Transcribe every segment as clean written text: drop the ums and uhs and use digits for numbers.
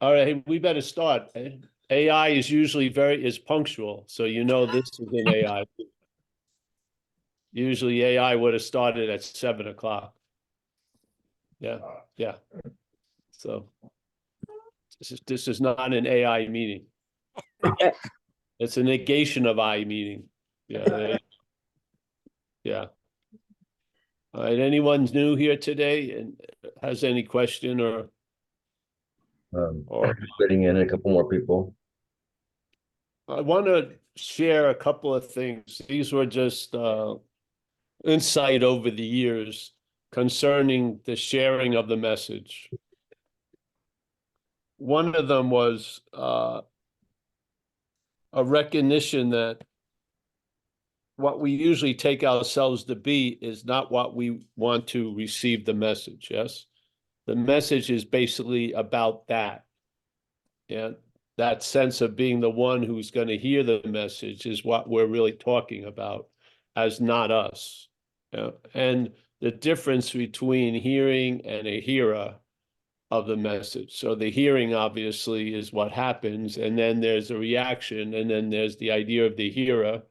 All right, we better start. AI is usually is punctual, so you know this is an AI. Usually AI would have started at 7 o'clock. Yeah, yeah. So this is not an AI meeting. It's a negation of I meeting. Yeah, yeah. All right, anyone's new here today and has any question or Fitting in a couple more people. I want to share a couple of things. These were just insight over the years concerning the sharing of the message. One of them was a recognition that what we usually take ourselves to be is not what we want to receive the message. Yes, the message is basically about that. Yeah, that sense of being the one who's going to hear the message is what we're really talking about, as not us. Yeah? And the difference between hearing and a hearer of the message. So the hearing obviously is what happens, and then there's a reaction, and then there's the idea of the hearer.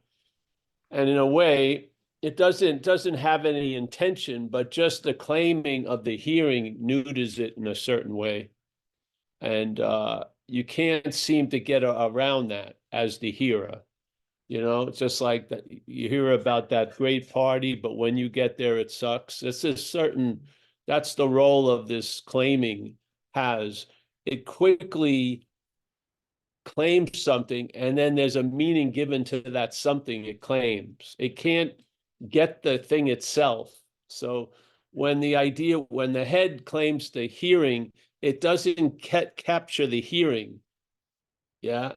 And in a way, it doesn't have any intention, but just the claiming of the hearing neuters it in a certain way. And you can't seem to get around that as the hearer. You know, it's just like that you hear about that great party, but when you get there, it sucks. It's a certain, that's the role of this claiming has. It quickly claims something, and then there's a meaning given to that something it claims. It can't get the thing itself. So when the head claims the hearing, it doesn't capture the hearing. Yeah.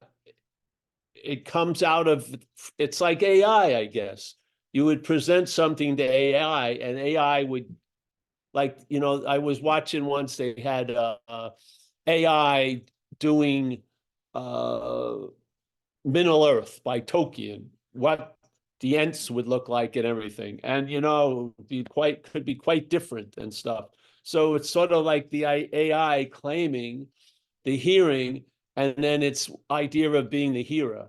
It comes out of, it's like AI, I guess. You would present something to AI and AI would, like, I was watching once, they had AI doing Middle Earth by Tolkien, what the Ents would look like and everything. And, could be quite different and stuff. So it's sort of like the AI claiming the hearing, and then its idea of being the hearer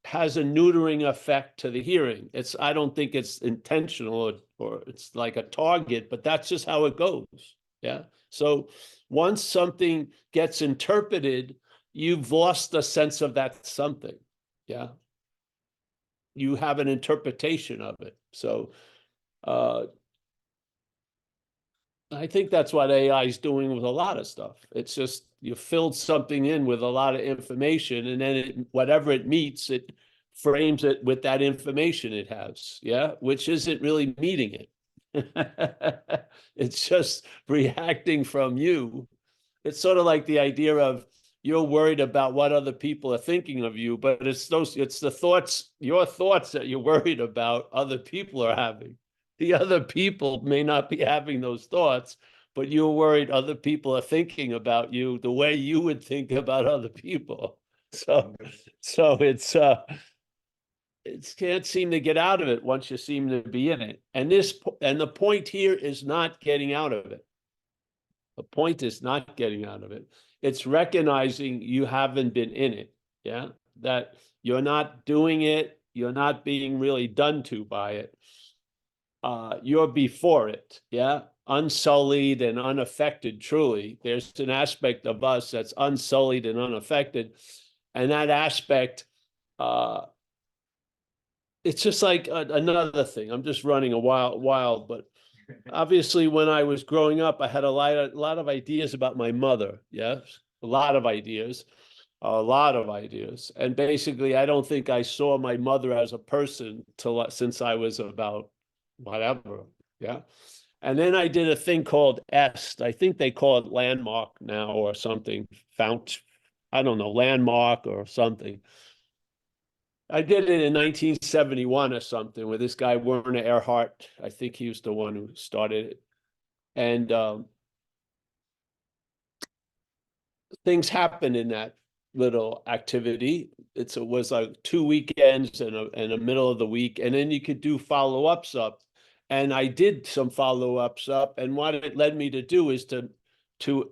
has a neutering effect to the hearing. I don't think it's intentional or it's like a target, but that's just how it goes. Yeah. So once something gets interpreted, you've lost the sense of that something. Yeah. You have an interpretation of it. So I think that's what AI is doing with a lot of stuff. It's just you filled something in with a lot of information, and then whatever it meets, it frames it with that information it has. Yeah, which isn't really meeting it. It's just reacting from you. It's sort of like the idea of you're worried about what other people are thinking of you, but it's the thoughts, your thoughts that you're worried about other people are having. The other people may not be having those thoughts, but you're worried other people are thinking about you the way you would think about other people. So it can't seem to get out of it once you seem to be in it. And the point here is not getting out of it. The point is not getting out of it. It's recognizing you haven't been in it. Yeah. That you're not doing it. You're not being really done to by it. You're before it. Yeah. Unsullied and unaffected, truly. There's an aspect of us that's unsullied and unaffected. And that aspect, it's just like another thing. I'm just running a wild, but obviously when I was growing up, I had a lot of ideas about my mother. Yes, a lot of ideas. And basically, I don't think I saw my mother as a person since I was about whatever. Yeah. And then I did a thing called EST. I think they call it landmark now or something. I don't know, landmark or something. I did it in 1971 or something with this guy, Werner Erhard. I think he was the one who started it. And things happened in that little activity. It was like 2 weekends and a middle of the week. And then you could do follow-ups up. And I did some follow-ups up. And what it led me to do is to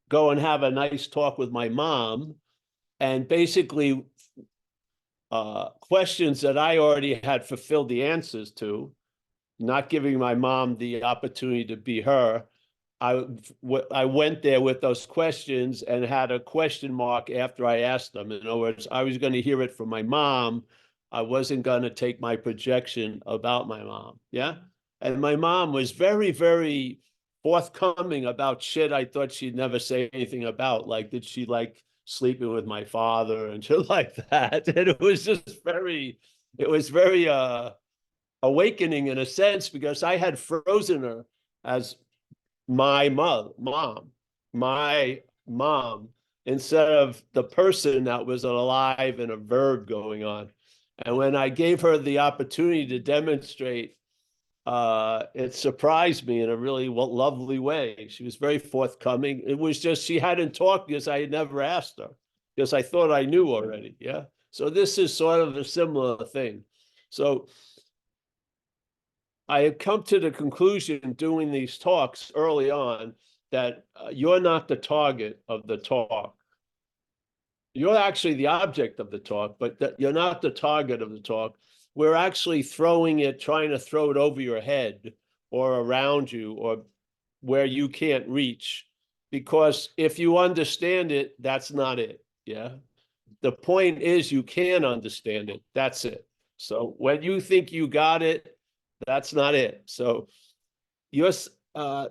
go and have a nice talk with my mom, and basically questions that I already had fulfilled the answers to, not giving my mom the opportunity to be her. I went there with those questions and had a question mark after I asked them. In other words, I was going to hear it from my mom. I wasn't going to take my projection about my mom. Yeah. And my mom was very, very forthcoming about shit I thought she'd never say anything about. Like, did she like sleeping with my father and shit like that? And it was just very, it was very awakening in a sense, because I had frozen her as my mom, instead of the person that was alive and a verb going on. And when I gave her the opportunity to demonstrate, it surprised me in a really lovely way. She was very forthcoming. It was just she hadn't talked because I had never asked her, because I thought I knew already. Yeah. So this is sort of a similar thing. So I have come to the conclusion doing these talks early on that you're not the target of the talk. You're actually the object of the talk, but that you're not the target of the talk. We're actually trying to throw it over your head or around you or where you can't reach. Because if you understand it, that's not it. Yeah. The point is you can understand it. That's it. So when you think you got it, that's not it. So the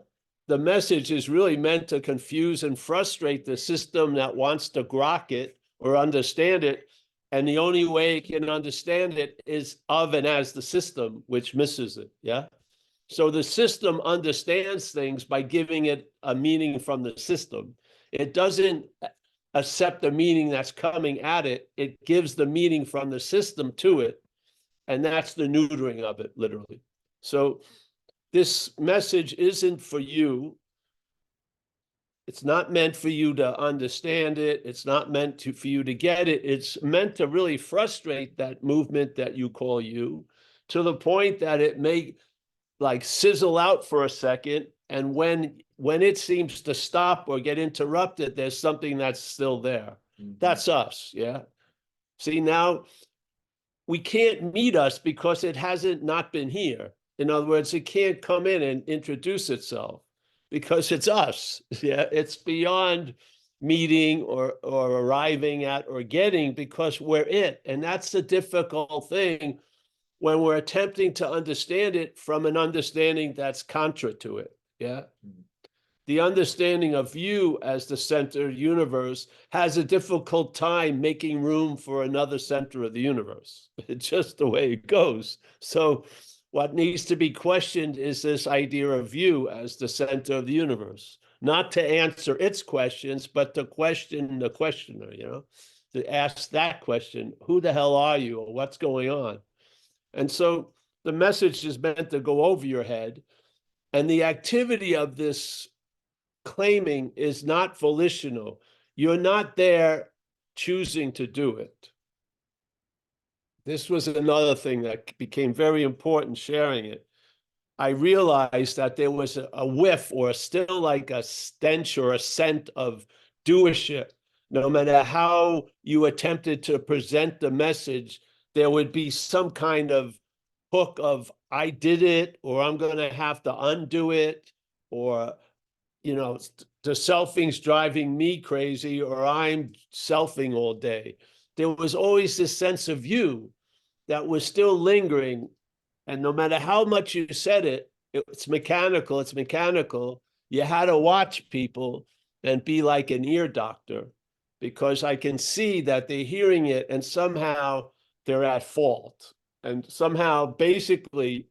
message is really meant to confuse and frustrate the system that wants to grok it or understand it. And the only way it can understand it is of and as the system, which misses it. Yeah. So the system understands things by giving it a meaning from the system. It doesn't accept the meaning that's coming at it. It gives the meaning from the system to it. And that's the neutering of it, literally. So this message isn't for you. It's not meant for you to understand it. It's not meant for you to get it. It's meant to really frustrate that movement that you call you, to the point that it may like sizzle out for a second. And when it seems to stop or get interrupted, there's something that's still there. Mm-hmm. That's us. Yeah. See, now we can't meet us because it hasn't not been here. In other words, it can't come in and introduce itself because it's us. Yeah, it's beyond meeting or arriving at or getting, because we're it. And that's the difficult thing when we're attempting to understand it from an understanding that's contra to it. Yeah. Mm-hmm. The understanding of you as the center of the universe has a difficult time making room for another center of the universe. It's just the way it goes. So what needs to be questioned is this idea of you as the center of the universe, not to answer its questions, but to question the questioner, to ask that question, who the hell are you, or what's going on? And so the message is meant to go over your head, and the activity of this claiming is not volitional. You're not there choosing to do it. This was another thing that became very important sharing it. I realized that there was a whiff or still like a stench or a scent of doership. No matter how you attempted to present the message, there would be some kind of hook of I did it, or I'm going to have to undo it, or the selfing's driving me crazy, or I'm selfing all day. There was always this sense of you that was still lingering. And no matter how much you said it, it's mechanical. You had to watch people and be like an ear doctor, because I can see that they're hearing it and somehow they're at fault. And somehow, basically,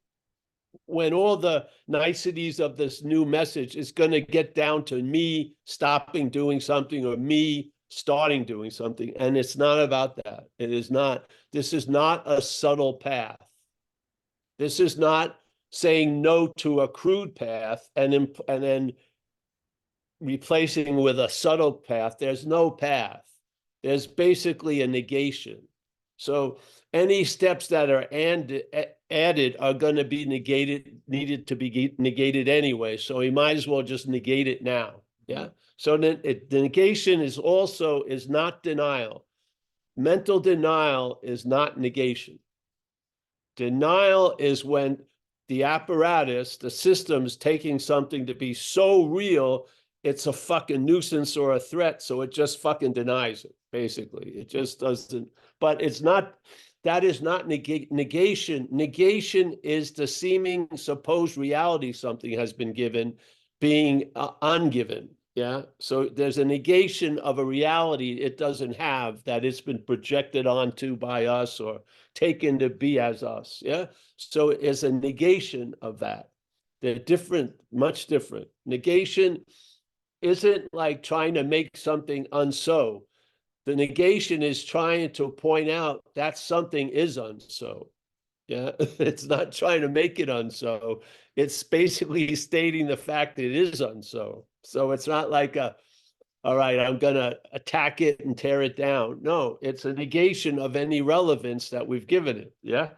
when all the niceties of this new message is going to get down to me stopping doing something or me starting doing something. And it's not about that. It is not. This is not a subtle path. This is not saying no to a crude path and then replacing with a subtle path. There's no path. There's basically a negation. So any steps that are added are going to be needed to be negated anyway. So we might as well just negate it now. Yeah. So then the negation is not denial. Mental denial is not negation. Denial is when the apparatus, the system's taking something to be so real, it's a fucking nuisance or a threat, so it just fucking denies it, basically. It just doesn't, but it's not, that is not negation. Negation is the seeming supposed reality something has been given being ungiven. Yeah. So there's a negation of a reality it doesn't have that it's been projected onto by us or taken to be as us. Yeah. So it's a negation of that. They're different, much different. Negation isn't like trying to make something unso. The negation is trying to point out that something is unso. Yeah, it's not trying to make it unso. It's basically stating the fact that it is unso. So it's not like all right, I'm gonna attack it and tear it down. No, it's a negation of any relevance that we've given it. Yeah.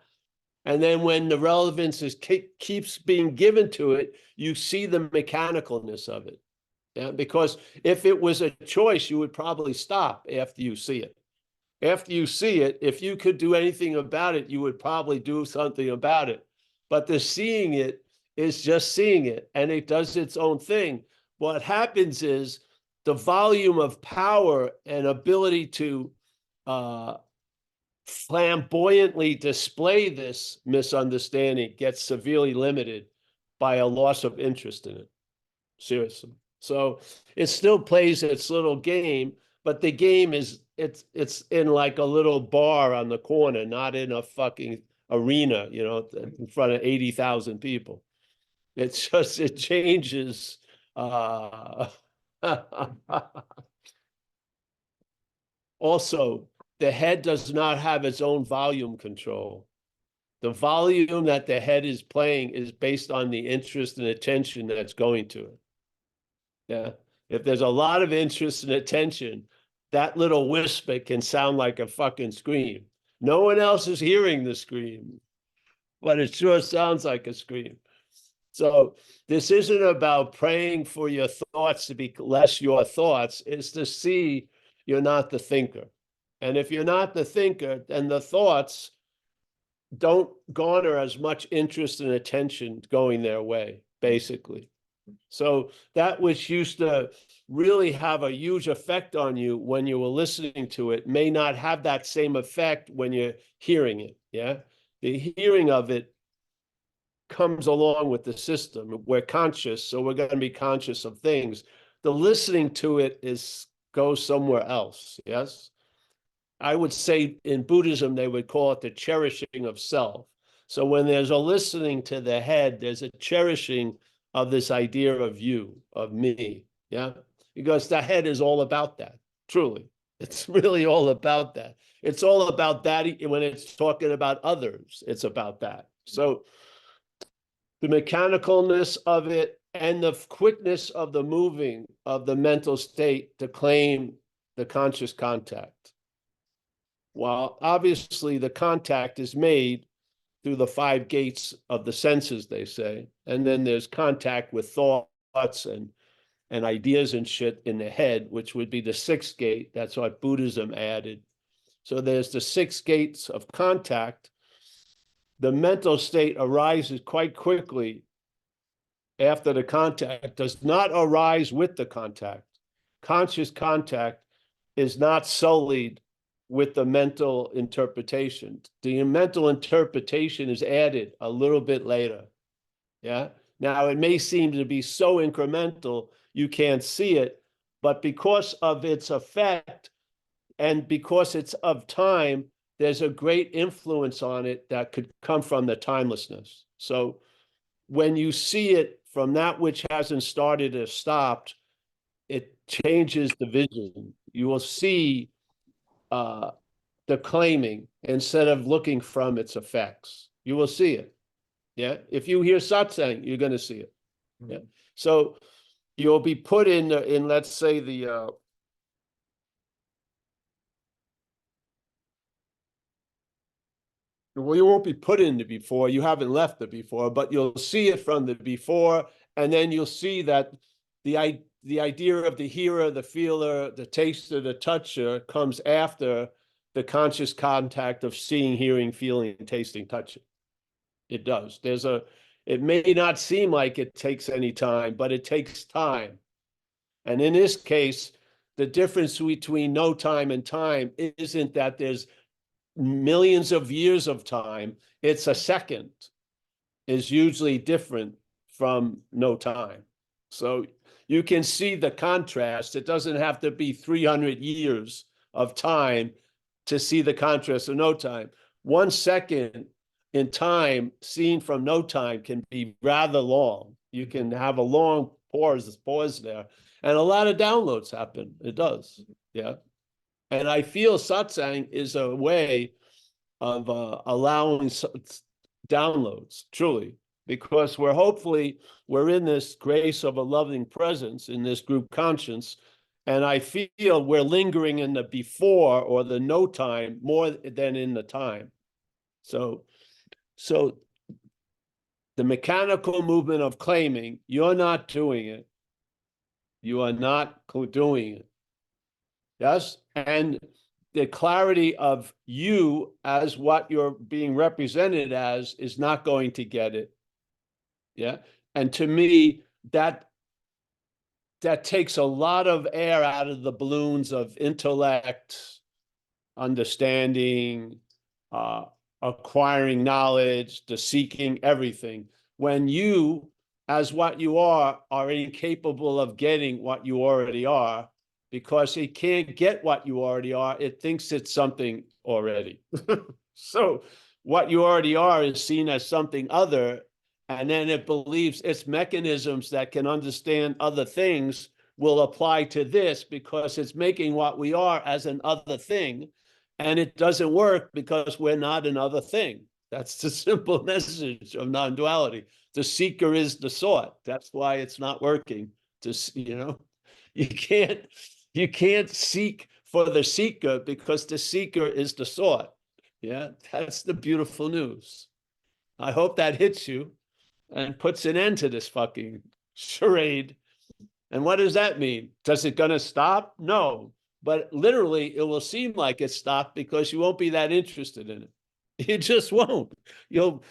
And then when the relevance keeps being given to it, you see the mechanicalness of it. Yeah, because if it was a choice, you would probably stop after you see it. After you see it, if you could do anything about it, you would probably do something about it. But the seeing it is just seeing it, and it does its own thing. What happens is the volume of power and ability to flamboyantly display this misunderstanding gets severely limited by a loss of interest in it. Seriously. So it still plays its little game, but the game is it's in like a little bar on the corner, not in a fucking arena, you know, in front of 80,000 people. It's just it changes also, the head does not have its own volume control. The volume that the head is playing is based on the interest and attention that's going to it. Yeah. If there's a lot of interest and attention, that little whisper can sound like a fucking scream. No one else is hearing the scream, but it sure sounds like a scream. So this isn't about praying for your thoughts to be less your thoughts. It's to see you're not the thinker. And if you're not the thinker, then the thoughts don't garner as much interest and attention going their way, basically. So that which used to really have a huge effect on you when you were listening to it may not have that same effect when you're hearing it. Yeah. The hearing of it comes along with the system. We're conscious, so we're going to be conscious of things. The listening to it goes somewhere else. Yes. I would say in Buddhism, they would call it the cherishing of self. So when there's a listening to the head, there's a cherishing of this idea of you, of me. Yeah. Because the head is all about that, truly. It's really all about that. It's all about that when it's talking about others, it's about that. So the mechanicalness of it and the quickness of the moving of the mental state to claim the conscious contact. While obviously the contact is made through the 5 gates of the senses, they say, and then there's contact with thoughts and ideas and shit in the head, which would be the 6th gate. That's what Buddhism added. So there's the 6 gates of contact. The mental state arises quite quickly after the contact, does not arise with the contact. Conscious contact is not sullied with the mental interpretation. The mental interpretation is added a little bit later. Yeah. Now it may seem to be so incremental you can't see it, but because of its effect and because it's of time, there's a great influence on it that could come from the timelessness. So when you see it from that which hasn't started or stopped, it changes the vision. You will see the claiming instead of looking from its effects. You will see it. Yeah. If you hear satsang, you're going to see it. Yeah. So you'll be put in let's say the well, you won't be put in the before. You haven't left the before, but you'll see it from the before, and then you'll see that the idea of the hearer, the feeler, the taster, the toucher comes after the conscious contact of seeing, hearing, feeling, tasting, touching. It does. It may not seem like it takes any time, but it takes time. And in this case, the difference between no time and time isn't that there's millions of years of time. It's a second is usually different from no time. So you can see the contrast. It doesn't have to be 300 years of time to see the contrast of no time. 1 second in time seen from no time can be rather long. You can have a long pause there. And a lot of downloads happen. It does. Yeah. And I feel satsang is a way of allowing downloads, truly, because we're in this grace of a loving presence in this group conscience. And I feel we're lingering in the before or the no time more than in the time. So the mechanical movement of claiming, you're not doing it. You are not doing it. Yes. And the clarity of you as what you're being represented as is not going to get it. Yeah. And to me, that takes a lot of air out of the balloons of intellect, understanding, acquiring knowledge, the seeking everything. When you, as what you are incapable of getting what you already are, because it can't get what you already are. It thinks it's something already. So what you already are is seen as something other, and then it believes its mechanisms that can understand other things will apply to this because it's making what we are as an other thing. And it doesn't work because we're not another thing. That's the simple message of non-duality. The seeker is the sought. That's why it's not working. You can't seek for the seeker because the seeker is the sought. Yeah, that's the beautiful news. I hope that hits you and puts an end to this fucking charade. And what does that mean? Does it gonna stop? No. But literally, it will seem like it stopped because you won't be that interested in it. You just won't. Your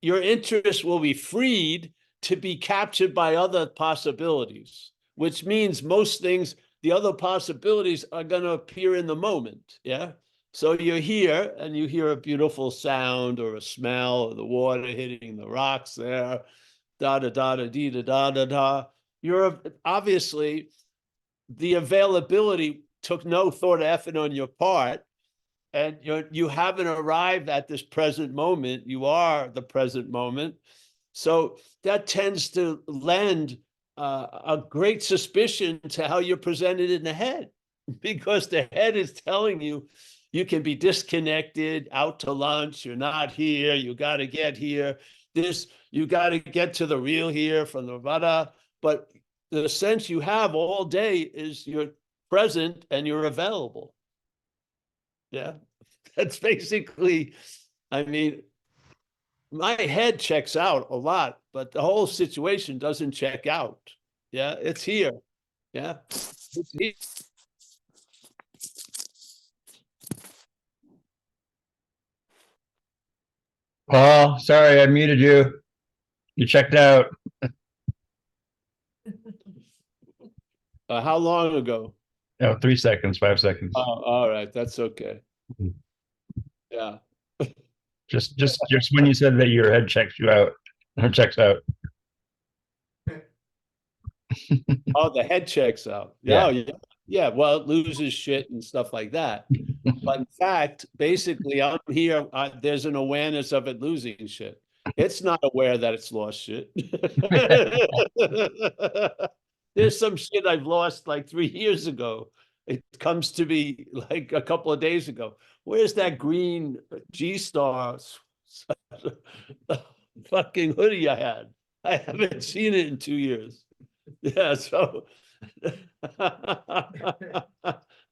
interest will be freed to be captured by other possibilities, which means most things, the other possibilities are going to appear in the moment. Yeah. So you're here and you hear a beautiful sound or a smell or the water hitting the rocks there, da da da da dee da da da da. You're obviously the availability took no thought or effort on your part, and you haven't arrived at this present moment. You are the present moment. So that tends to lend a great suspicion to how you're presented in the head, because the head is telling you you can be disconnected, out to lunch, you're not here, you got to get here, you got to get to the real here from the Vada. But the sense you have all day is you're present and you're available. Yeah, that's basically, I mean, my head checks out a lot, but the whole situation doesn't check out. Yeah, it's here. Yeah, it's here. Paul, sorry, I muted you. You checked out. How long ago? Oh, 3 seconds, 5 seconds. Oh, all right, that's okay. Yeah. Just when you said that your head checks you out or checks out. Oh, the head checks out. Yeah. Yeah, yeah. Well, it loses shit and stuff like that. But in fact, basically, I'm here. There's an awareness of it losing shit. It's not aware that it's lost shit. There's some shit I've lost like 3 years ago. It comes to me like a couple of days ago. Where's that green G-Star fucking hoodie I had? I haven't seen it in 2 years. Yeah, so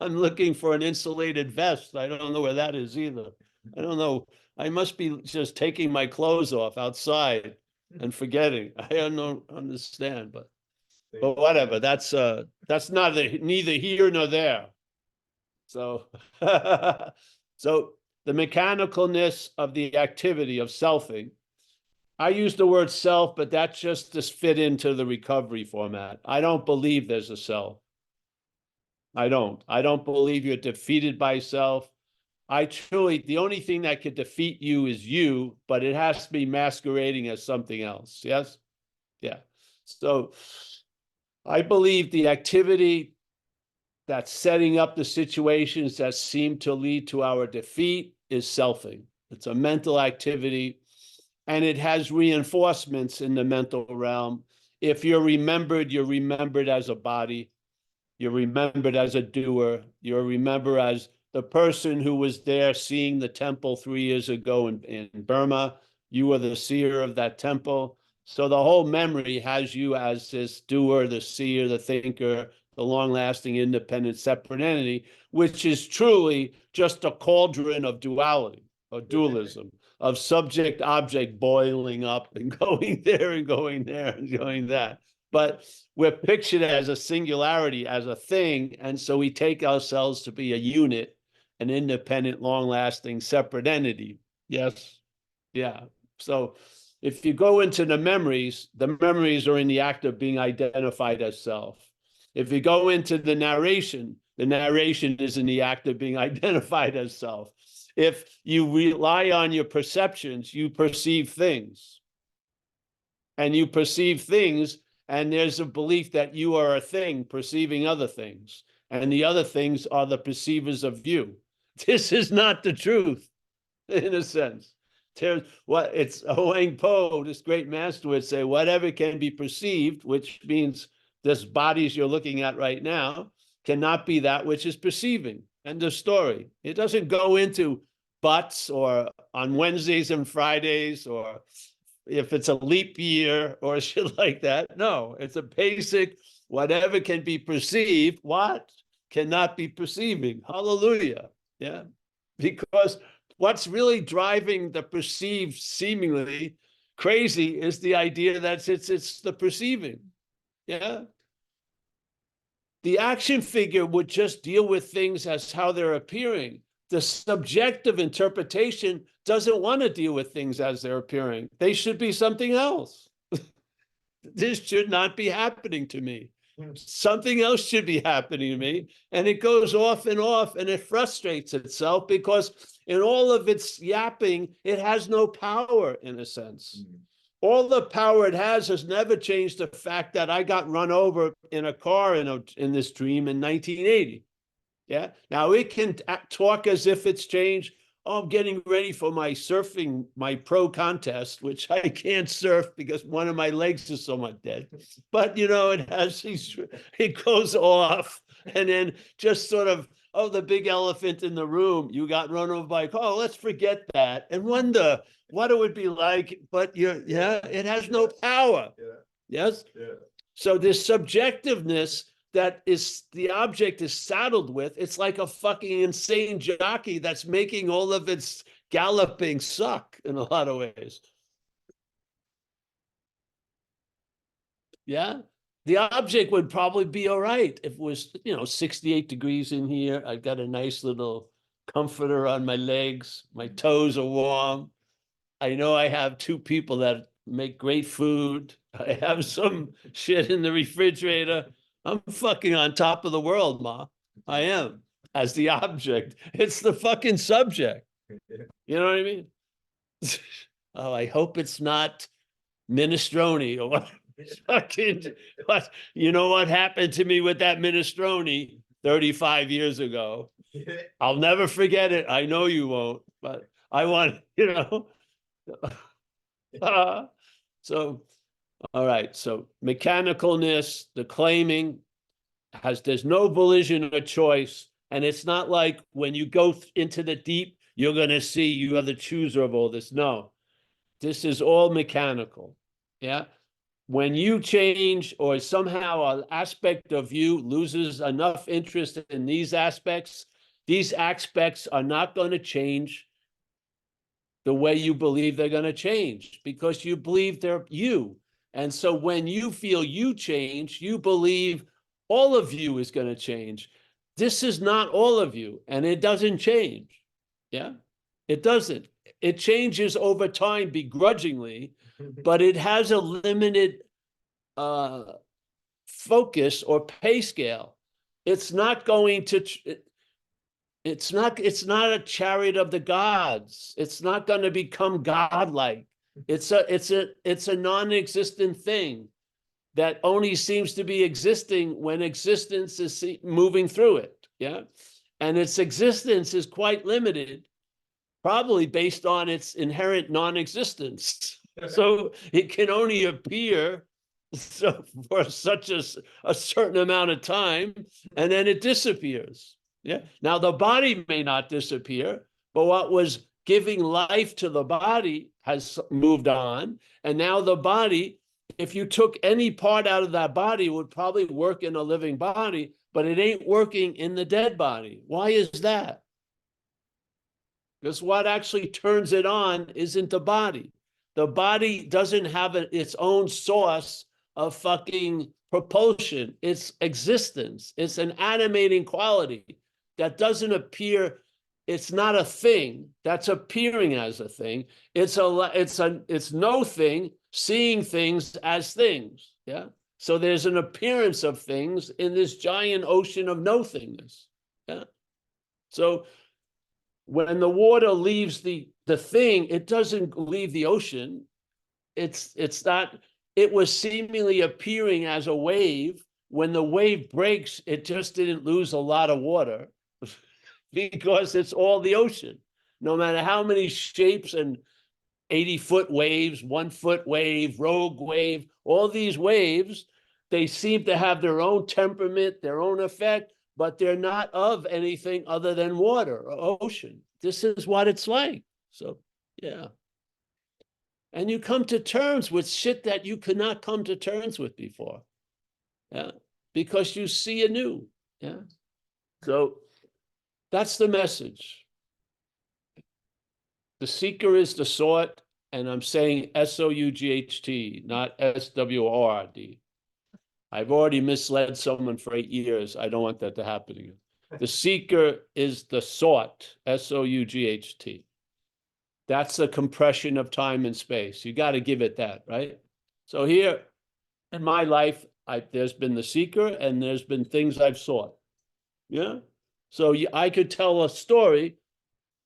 I'm looking for an insulated vest. I don't know where that is either. I don't know. I must be just taking my clothes off outside and forgetting. I don't understand, but But whatever, that's not neither here nor there. So, so the mechanicalness of the activity of selfing. I use the word self, but that's just to fit into the recovery format. I don't believe there's a self. I don't believe you're defeated by self. The only thing that could defeat you is you, but it has to be masquerading as something else. Yes? Yeah. So I believe the activity that's setting up the situations that seem to lead to our defeat is selfing. It's a mental activity, and it has reinforcements in the mental realm. If you're remembered as a body. You're remembered as a doer. You're remembered as the person who was there seeing the temple 3 years ago in Burma. You were the seer of that temple. So the whole memory has you as this doer, the seer, the thinker, the long-lasting, independent, separate entity, which is truly just a cauldron of duality, of dualism, of subject-object boiling up and going there and going there and going that. But we're pictured as a singularity, as a thing, and so we take ourselves to be a unit, an independent, long-lasting, separate entity. Yes? Yeah. So if you go into the memories are in the act of being identified as self. If you go into the narration is in the act of being identified as self. If you rely on your perceptions, you perceive things. And you perceive things, and there's a belief that you are a thing perceiving other things. And the other things are the perceivers of you. This is not the truth, in a sense. It's Huang Po, this great master, would say, whatever can be perceived, which means this bodies you're looking at right now, cannot be that which is perceiving. End of story. It doesn't go into buts or on Wednesdays and Fridays or if it's a leap year or shit like that. No, it's a basic, whatever can be perceived, what cannot be perceiving. Hallelujah. Yeah. Because what's really driving the perceived seemingly crazy is the idea that it's the perceiving. Yeah. The action figure would just deal with things as how they're appearing. The subjective interpretation doesn't want to deal with things as they're appearing. They should be something else. This should not be happening to me. Something else should be happening to me. And it goes off, and it frustrates itself because in all of its yapping, it has no power in a sense. All the power it has never changed the fact that I got run over in a car in this dream in 1980. Yeah. Now it can talk as if it's changed. Oh, I'm getting ready for my surfing, my pro contest, which I can't surf because one of my legs is somewhat dead. But, it goes off and then just sort of, oh, the big elephant in the room, you got run over by a car. Oh, let's forget that and wonder what it would be like. But it has no power. Yes. So this subjectiveness that is the object is saddled with, it's like a fucking insane jockey that's making all of its galloping suck in a lot of ways. Yeah. The object would probably be all right if it was, 68 degrees in here. I've got a nice little comforter on my legs. My toes are warm. I know I have two people that make great food. I have some shit in the refrigerator. I'm fucking on top of the world, Ma. I am, as the object. It's the fucking subject. You know what I mean? Oh, I hope it's not minestrone or what. What? You know what happened to me with that minestrone 35 years ago? I'll never forget it. I know you won't, but I want, So, all right. So mechanicalness, the claiming there's no volition or choice. And it's not like when you go into the deep, you're going to see you are the chooser of all this. No, this is all mechanical. Yeah. When you change or somehow an aspect of you loses enough interest in these aspects are not going to change the way you believe they're going to change because you believe they're you. And so when you feel you change, you believe all of you is going to change. This is not all of you, and it doesn't change. Yeah, it doesn't. It changes over time begrudgingly, but it has a limited focus or pay scale. It's not going to, it's not a chariot of the gods. It's not going to become godlike. It's a non-existent thing that only seems to be existing when existence is moving through it. Yeah. And its existence is quite limited, probably based on its inherent non-existence. So it can only appear for such a certain amount of time, and then it disappears. Yeah. Now the body may not disappear, but what was giving life to the body has moved on. And now the body, if you took any part out of that body, it would probably work in a living body, but it ain't working in the dead body. Why is that? Because what actually turns it on isn't the body. The body doesn't have its own source of fucking propulsion. It's existence. It's an animating quality that doesn't appear. It's not a thing that's appearing as a thing. It's no thing seeing things as things. Yeah. So there's an appearance of things in this giant ocean of no thingness. Yeah. So when the water leaves the thing, it doesn't leave the ocean. It's not, it was seemingly appearing as a wave. When the wave breaks, it just didn't lose a lot of water because it's all the ocean. No matter how many shapes and 80-foot waves, 1-foot wave, rogue wave, all these waves, they seem to have their own temperament, their own effect, but they're not of anything other than water or ocean. This is what it's like. So, yeah. And you come to terms with shit that you could not come to terms with before. Yeah. Because you see anew. Yeah. So that's the message. The seeker is the sought, and I'm saying SOUGHT, not SWORD. I've already misled someone for 8 years. I don't want that to happen again. The seeker is the sought, SOUGHT. That's the compression of time and space. You got to give it that, right? So here in my life, there's been the seeker and there's been things I've sought. Yeah. So I could tell a story,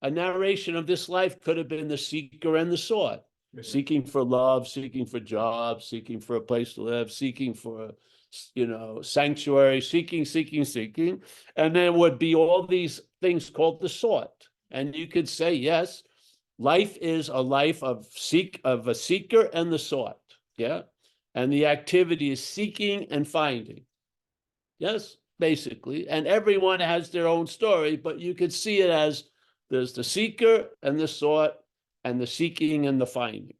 a narration of this life could have been the seeker and the sought. Seeking for love, seeking for jobs, seeking for a place to live, seeking for, sanctuary, seeking. And there would be all these things called the sought. And you could say, yes, life is a life of a seeker and the sought. Yeah. And the activity is seeking and finding. Yes, basically. And everyone has their own story, but you could see it as there's the seeker and the sought and the seeking and the finding.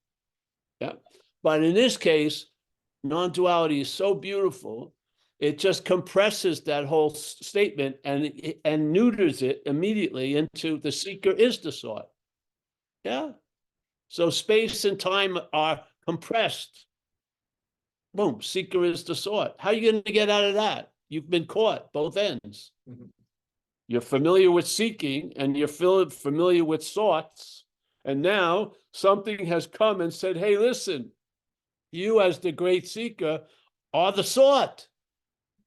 Yeah. But in this case, non-duality is so beautiful, it just compresses that whole statement and neuters it immediately into the seeker is the sought. Yeah. So space and time are compressed. Boom, seeker is the sought. How are you going to get out of that? You've been caught both ends. Mm-hmm. You're familiar with seeking and you're familiar with soughts. And now something has come and said, hey, listen, you as the great seeker are the sought.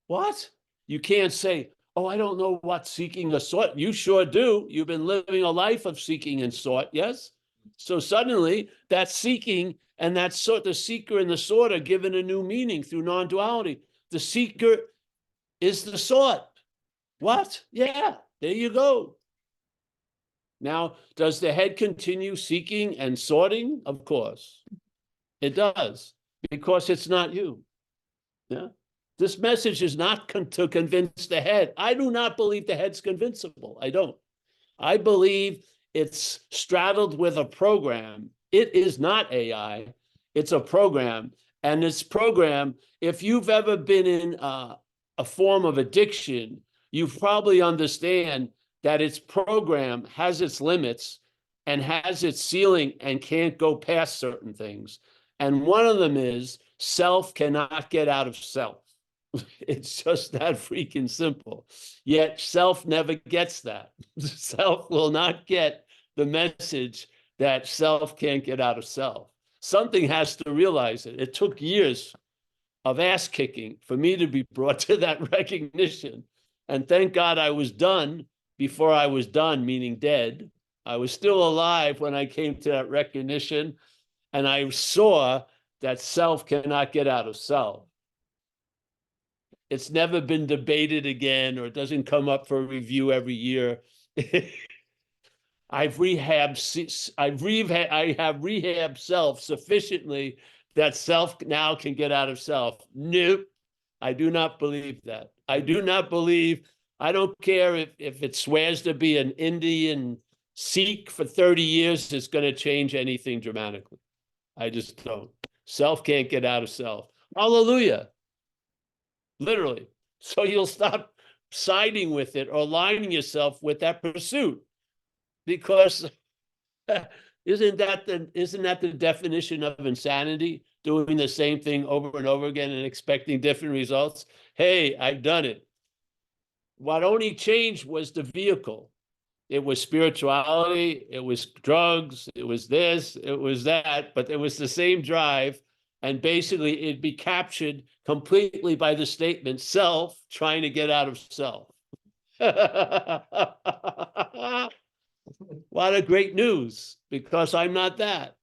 What? You can't say, oh, I don't know what seeking or sought. You sure do. You've been living a life of seeking and sought, yes? So suddenly that seeking and that sort, the seeker and the sought are given a new meaning through non-duality. The seeker is the sought. What? Yeah, there you go. Now, does the head continue seeking and sorting? Of course. It does, because it's not you. Yeah. This message is not to convince the head. I do not believe the head's convincible. I don't. I believe it's straddled with a program. It is not AI. It's a program. And this program, if you've ever been in a form of addiction, you probably understand that its program has its limits and has its ceiling and can't go past certain things. And one of them is Self cannot get out of self. It's just that freaking simple. Yet self never gets that. Self will not get the message that self can't get out of self. Something has to realize it. It took years of ass kicking for me to be brought to that recognition. And thank God I was done before I was done, meaning dead. I was still alive when I came to that recognition. And I saw that self cannot get out of self. It's never been debated again, or it doesn't come up for review every year. I have rehabbed self sufficiently that self now can get out of self. Nope, I do not believe that. I do not believe, I don't care if it swears to be an Indian Sikh for 30 years, it's going to change anything dramatically. I just don't. Self can't get out of self. Hallelujah. Literally. So you'll stop siding with it or aligning yourself with that pursuit. Because isn't that the definition of insanity? Doing the same thing over and over again and expecting different results? Hey, I've done it. What only changed was the vehicle. It was spirituality, it was drugs, it was this, it was that, but it was the same drive. And basically it'd be captured completely by the statement, self trying to get out of self. What a great news, because I'm not that.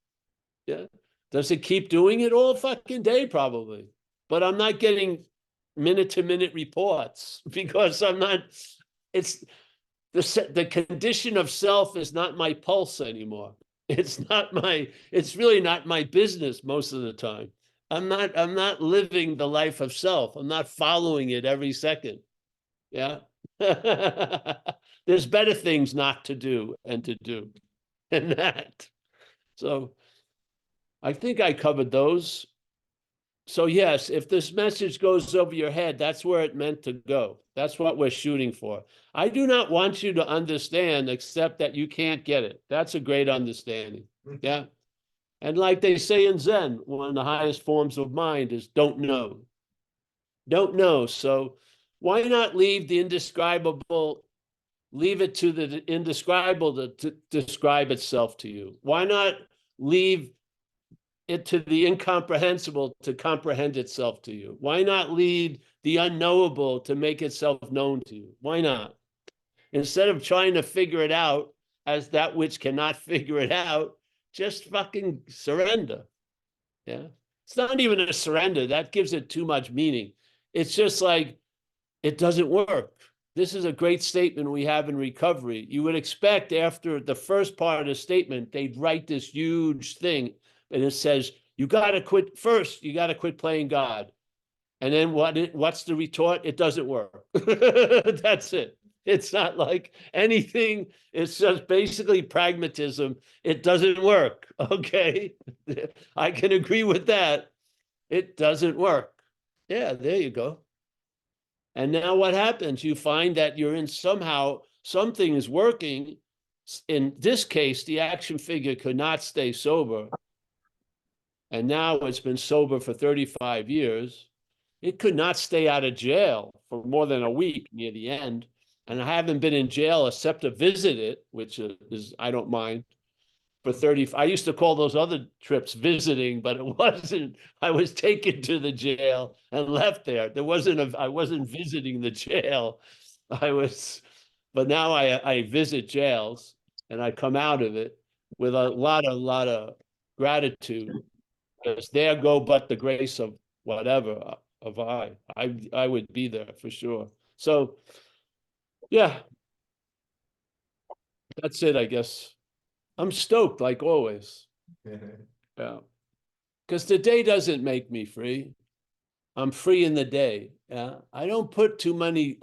Yeah. Does it keep doing it all fucking day? Probably. But I'm not getting minute-to-minute reports because I'm not, it's the condition of self is not my pulse anymore. It's really not my business most of the time. I'm not living the life of self. I'm not following it every second. Yeah. There's better things not to do and to do than that. So I think I covered those. So yes, if this message goes over your head, that's where it meant to go. That's what we're shooting for. I do not want you to understand except that you can't get it. That's a great understanding. Yeah. And like they say in Zen, one of the highest forms of mind is don't know. Don't know. So why not leave the indescribable, leave it to the indescribable to describe itself to you? Why not leave it to the incomprehensible to comprehend itself to you? Why not lead the unknowable to make itself known to you? Why not? Instead of trying to figure it out as that which cannot figure it out, just fucking surrender. Yeah. It's not even a surrender. That gives it too much meaning. It's just like, it doesn't work. This is a great statement we have in recovery. You would expect after the first part of the statement, they'd write this huge thing. And it says, you got to quit first. You got to quit playing God. And then what's the retort? It doesn't work. That's it. It's not like anything. It's just basically pragmatism. It doesn't work. Okay. I can agree with that. It doesn't work. Yeah, there you go. And now what happens? You find that you're in somehow, something is working. In this case, the action figure could not stay sober. And now it's been sober for 35 years. It could not stay out of jail for more than a week near the end. And I haven't been in jail except to visit it, which is, I don't mind. For 30, I used to call those other trips visiting, but it wasn't. I was taken to the jail and left there. I wasn't visiting the jail. But now I visit jails and I come out of it with a lot of gratitude. Because there go but the grace of whatever of I would be there for sure. So yeah, that's it, I guess. I'm stoked like always. Yeah. Because the day doesn't make me free. I'm free in the day. Yeah. I don't put too many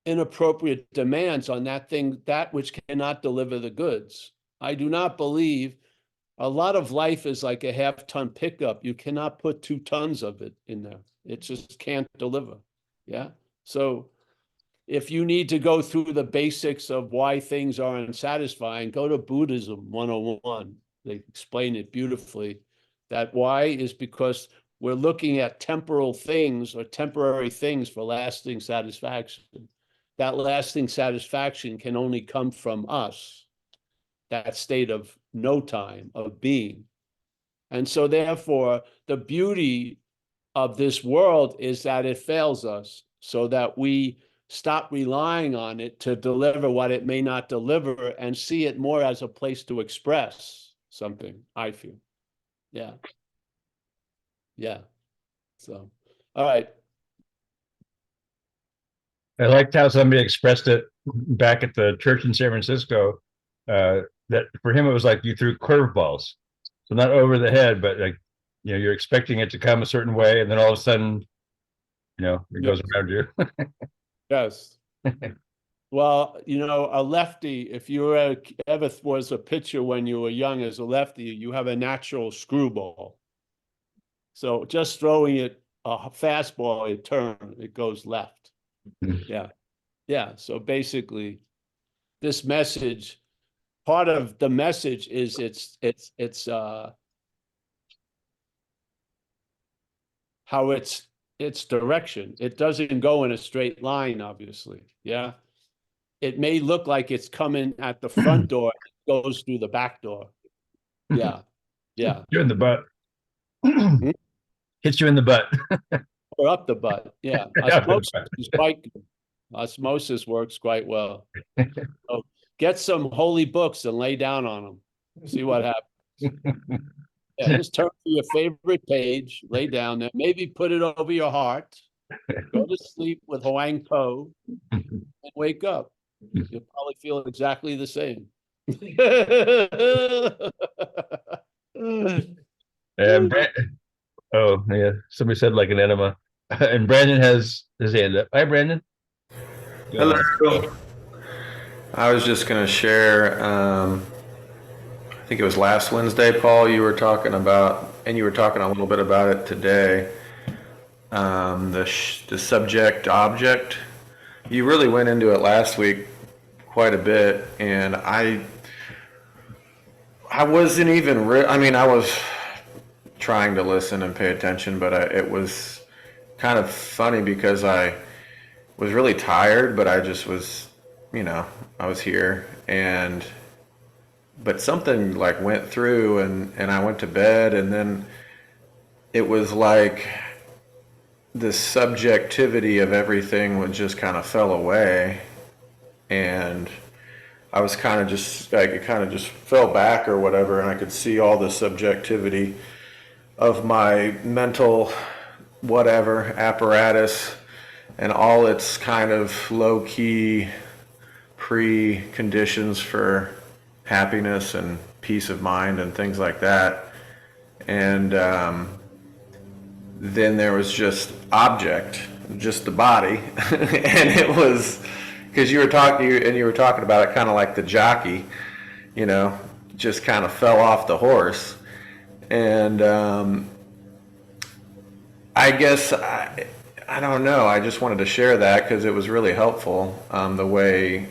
inappropriate demands on that thing, that which cannot deliver the goods. I do not believe a lot of life is like a half-ton pickup. You cannot put 2 tons of it in there. It just can't deliver. Yeah. So if you need to go through the basics of why things are unsatisfying, go to Buddhism 101. They explain it beautifully, That why is because we're looking at temporal things or temporary things for lasting satisfaction. That lasting satisfaction can only come from us, that state of no time, of being. And so therefore, the beauty of this world is that it fails us, so that we stop relying on it to deliver what it may not deliver and see it more as a place to express something, I feel. Yeah. Yeah. So, all right. I liked how somebody expressed it back at the church in San Francisco. That for him it was like you threw curveballs, so not over the head, but like you're expecting it to come a certain way, and then all of a sudden, it goes around you. Yes. Well, a lefty, if you ever was a pitcher when you were young as a lefty, you have a natural screwball. So just throwing it a fastball, it goes left. Yeah. Yeah. So basically, this message, part of the message is how its direction. It doesn't go in a straight line, obviously. Yeah. It may look like it's coming at the front door, it goes through the back door. Yeah. Yeah. You're in the butt. Hits you in the butt. Or up the butt. Yeah. Osmosis is quite good. Osmosis works quite well. So get some holy books and lay down on them. See what happens. Yeah, just turn to your favorite page, lay down there, maybe put it over your heart, go to sleep with Huang Po, and wake up. You'll probably feel exactly the same. And oh yeah, somebody said like an enema. And Brandon has his hand up. Hi, Brandon. Hello. I was just going to share, I think it was last Wednesday, Paul, you were talking about, and you were talking a little bit about it today, the subject object. You really went into it last week quite a bit, and I wasn't even, I was trying to listen and pay attention, but it was kind of funny because I was really tired, but I just was, I was here, but something like went through, and I went to bed, and then it was like the subjectivity of everything was just kind of fell away, and I was kind of just like, it kind of just fell back or whatever, and I could see all the subjectivity of my mental whatever apparatus and all its kind of low-key preconditions for happiness and peace of mind and things like that. And then there was just object, just the body. And it was, because you were talking about it kind of like the jockey, just kind of fell off the horse. And I guess I don't know. I just wanted to share that because it was really helpful, the way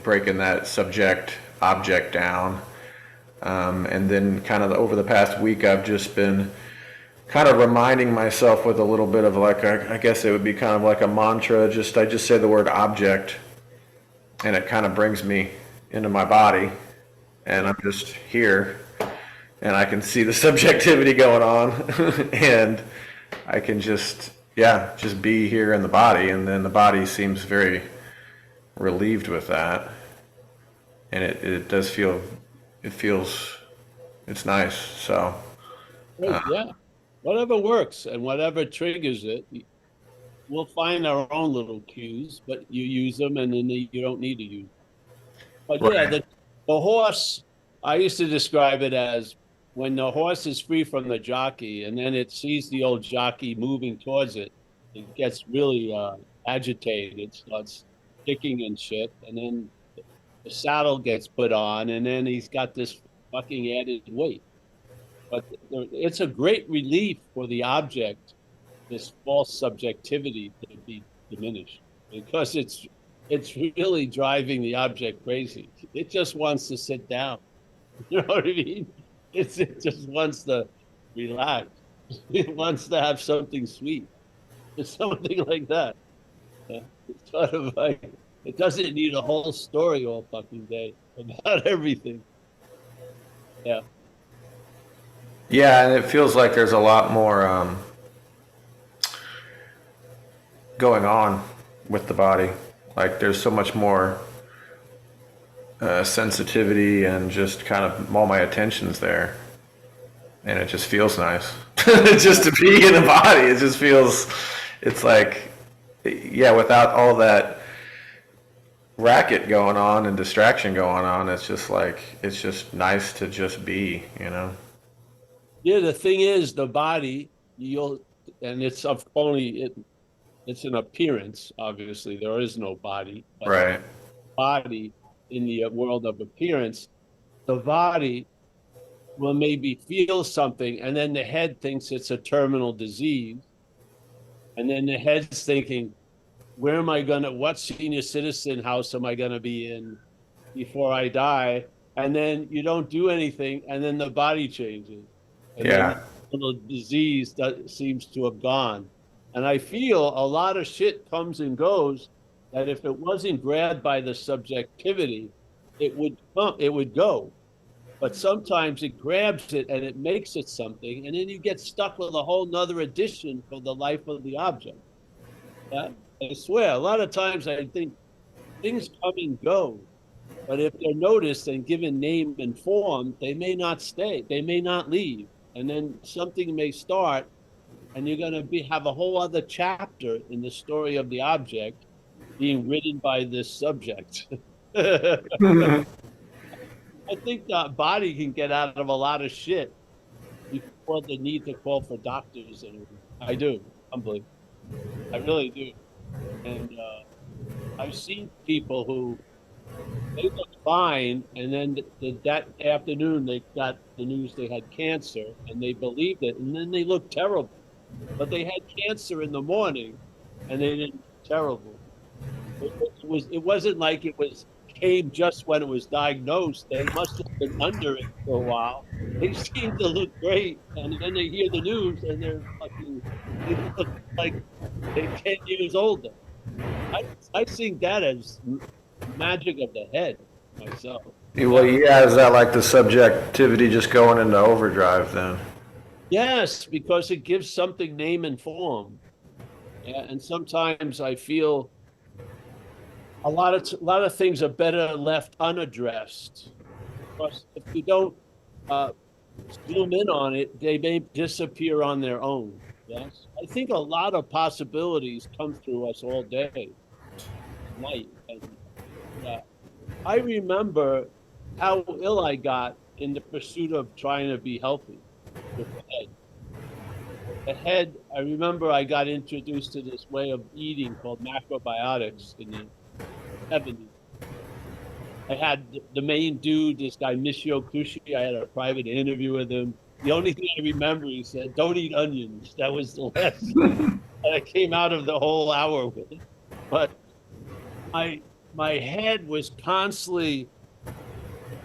breaking that subject object down. And then kind of over the past week, I've just been kind of reminding myself with a little bit of like, I guess it would be kind of like a mantra. I just say the word object, and it kind of brings me into my body, and I'm just here, and I can see the subjectivity going on, and I can just be here in the body, and then the body seems very relieved with that, and it does feel, it's nice. So yeah, whatever works and whatever triggers it, we'll find our own little cues, but you use them, and then you don't need to use them. But right. Yeah, the horse, I used to describe it as when the horse is free from the jockey, and then it sees the old jockey moving towards it, it gets really agitated. It starts kicking and shit, and then the saddle gets put on, and then he's got this fucking added weight. But it's a great relief for the object, this false subjectivity, to be diminished, because it's really driving the object crazy. It just wants to sit down. You know what I mean? It just wants the relax. It wants to have something sweet, or something like that. It's sort of like, it doesn't need a whole story all fucking day about everything. Yeah. Yeah, and it feels like there's a lot more going on with the body. Like there's so much more sensitivity and just kind of all my attention's there. And it just feels nice. Just to be in the body, it just feels, it's like, yeah, without all that racket going on and distraction going on, it's just like, it's just nice to just be, you know? Yeah, the thing is, the body, and it's it's an appearance, obviously. There is no body, but Right. body in the world of appearance, the body will maybe feel something, and then the head thinks it's a terminal disease. And then the head's thinking, what senior citizen house am I gonna be in before I die? And then you don't do anything, and then the body changes. And then Yeah. the little disease that seems to have gone. And I feel a lot of shit comes and goes that if it wasn't grabbed by the subjectivity, it would go. But sometimes it grabs it and it makes it something, and then you get stuck with a whole nother addition for the life of the object. Yeah, I swear, a lot of times I think things come and go, but if they're noticed and given name and form, they may not stay, they may not leave, and then something may start, and you're going to have a whole other chapter in the story of the object being written by this subject. I think the body can get out of a lot of shit before the need to call for doctors. And I do, humbly. I really do. And I've seen people who they look fine, and then that afternoon they got the news they had cancer, and they believed it, and then they looked terrible. But they had cancer in the morning, and they didn't look terrible. It wasn't like it came just when it was diagnosed. They must have been under it for a while. They seem to look great, and then they hear the news, and they look like they're 10 years older. I think that as magic of the head myself. Well, yeah, is that like the subjectivity just going into overdrive then? Yes, because it gives something name and form. Yeah, and sometimes I feel a lot of things are better left unaddressed. Because if you don't zoom in on it, they may disappear on their own. Yes, I think a lot of possibilities come through us all day, night, and I remember how ill I got in the pursuit of trying to be healthy with the head. The head, I remember I got introduced to this way of eating called macrobiotics in the 70s. I had the main dude, this guy Michio Kushi. I had a private interview with him. The only thing I remember, he said, "Don't eat onions." That was the last thing that I came out of the whole hour with. But my head was constantly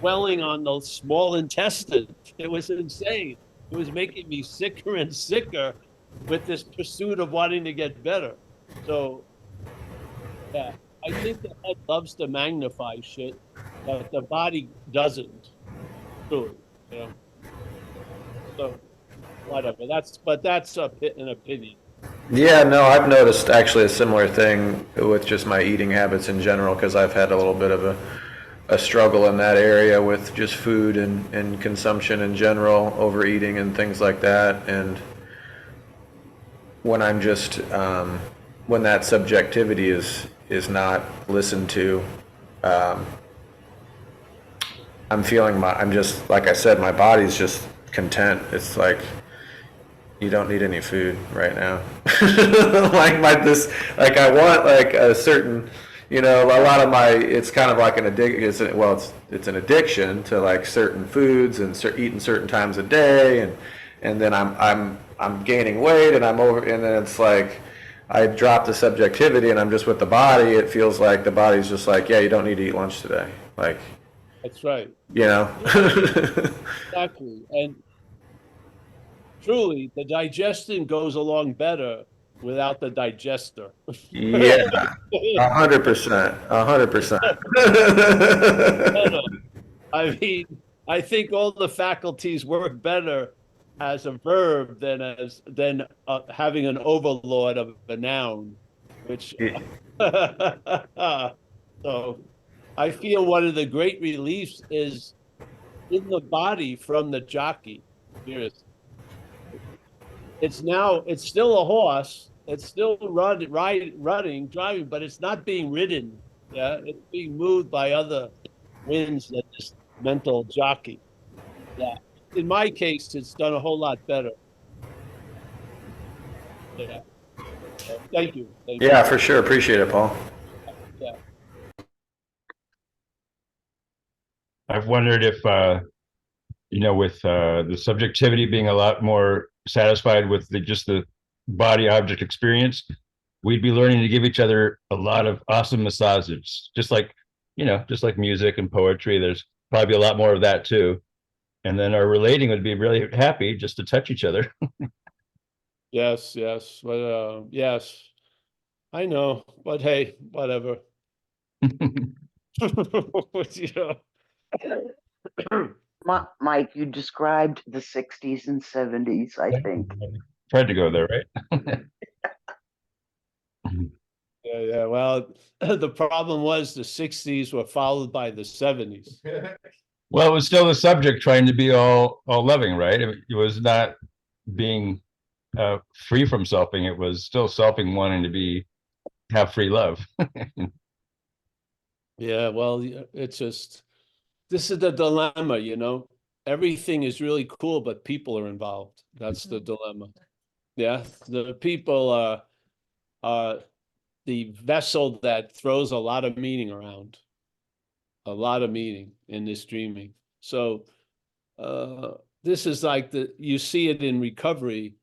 dwelling on the small intestine. It was insane. It was making me sicker and sicker with this pursuit of wanting to get better. So, yeah, I think the head loves to magnify shit that the body doesn't. Truly, you know. So, whatever. That's an opinion. Yeah, no, I've noticed actually a similar thing with just my eating habits in general because I've had a little bit of a struggle in that area with just food and consumption in general, overeating and things like that. And when I'm just when that subjectivity is not listened to, I'm feeling I'm just like I said, my body's just content. It's like you don't need any food right now. like I want like a certain, you know, a lot of it's kind of like an addiction. Well, it's an addiction to like certain foods and eating certain times a day, and then I'm gaining weight and I'm over, and then it's like I drop the subjectivity and I'm just with the body. It feels like the body's just like, yeah, you don't need to eat lunch today. Like, That's right. you know. Exactly. And truly, the digestion goes along better without the digester. Yeah, 100%, 100%. I mean, I think all the faculties work better as a verb than having an overlord of a noun, which so I feel one of the great reliefs is in the body from the jockey. Seriously. It's still a horse. It's still running, driving, but it's not being ridden. Yeah, it's being moved by other winds than this mental jockey. Yeah. In my case, it's done a whole lot better. Yeah. Thank you. Thank you. Yeah, for sure. Appreciate it, Paul. Yeah. I've wondered if, with the subjectivity being a lot more satisfied with just the body object experience, we'd be learning to give each other a lot of awesome massages, just like music and poetry. There's probably a lot more of that too. And then our relating would be really happy just to touch each other. Yes, yes. But yes. I know, but hey, whatever. You Mike, you described the 60s and 70s, I think. Tried to go there, right? Yeah. Well, the problem was the 60s were followed by the 70s. Well, it was still the subject trying to be all loving, right? It was not being free from selfing. It was still selfing, wanting to have free love. Yeah, well, it's just this is the dilemma, Everything is really cool, but people are involved. That's the dilemma. Yeah, the people are the vessel that throws a lot of meaning around, a lot of meaning in this dreaming. So this is like you see it in recovery.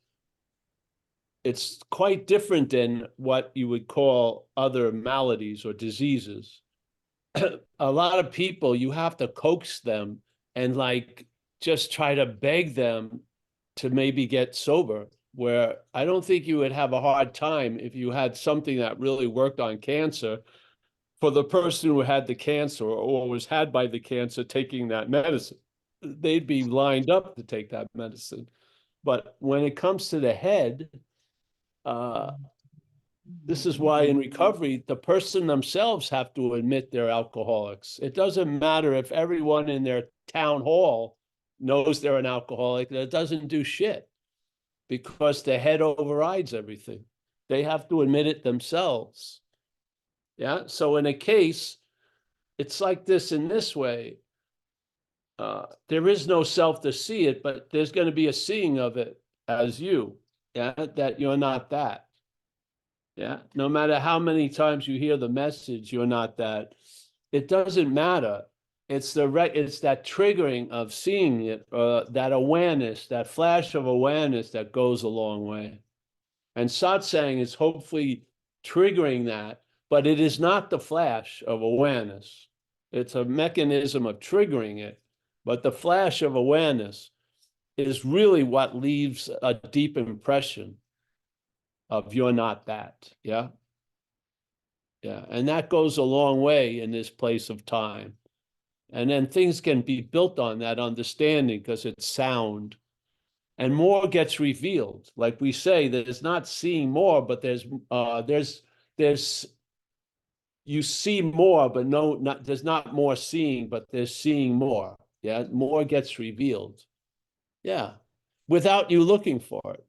It's quite different than what you would call other maladies or diseases. A lot of people, you have to coax them and just try to beg them to maybe get sober, where I don't think you would have a hard time if you had something that really worked on cancer for the person who had the cancer or was had by the cancer taking that medicine. They'd be lined up to take that medicine. But when it comes to the head, this is why in recovery, the person themselves have to admit they're alcoholics. It doesn't matter if everyone in their town hall knows they're an alcoholic. That doesn't do shit because the head overrides everything. They have to admit it themselves. Yeah. So in a case, it's like this in this way. There is no self to see it, but there's going to be a seeing of it as you, yeah, that you're not that. Yeah. No matter how many times you hear the message, you're not that. It doesn't matter. It's that triggering of seeing it, that awareness, that flash of awareness that goes a long way. And satsang is hopefully triggering that, but it is not the flash of awareness. It's a mechanism of triggering it, but the flash of awareness is really what leaves a deep impression of you're not that. Yeah. Yeah. And that goes a long way in this place of time. And then things can be built on that understanding because it's sound. And more gets revealed. Like we say, there's not seeing more, but there's you see more, but there's not more seeing, but there's seeing more. Yeah, more gets revealed. Yeah, without you looking for it.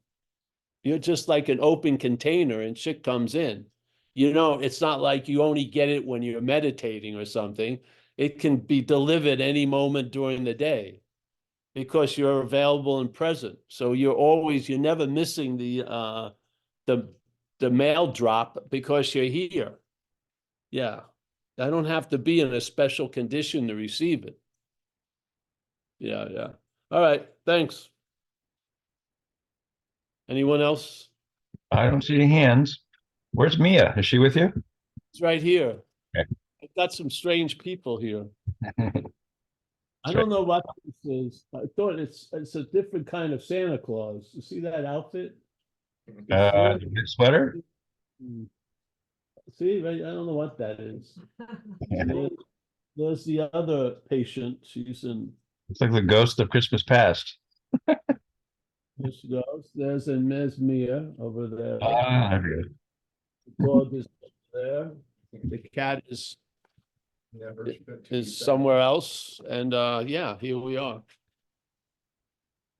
You're just like an open container and shit comes in. It's not like you only get it when you're meditating or something. It can be delivered any moment during the day because you're available and present. So you're never missing the mail drop because you're here. Yeah. I don't have to be in a special condition to receive it. Yeah, yeah. All right. Thanks. Anyone else? I don't see any hands. Where's Mia? Is she with you? It's right here. Okay. I've got some strange people here. I don't know what this is. I thought it's a different kind of Santa Claus. You see that outfit? Good sweater. Hmm. See, right, I don't know what that is. There- There's the other patient. She's in, It's like the ghost of Christmas past. here she goes. There's Mia over there. Ah, there we The dog is there. The cat is somewhere else. And yeah, here we are.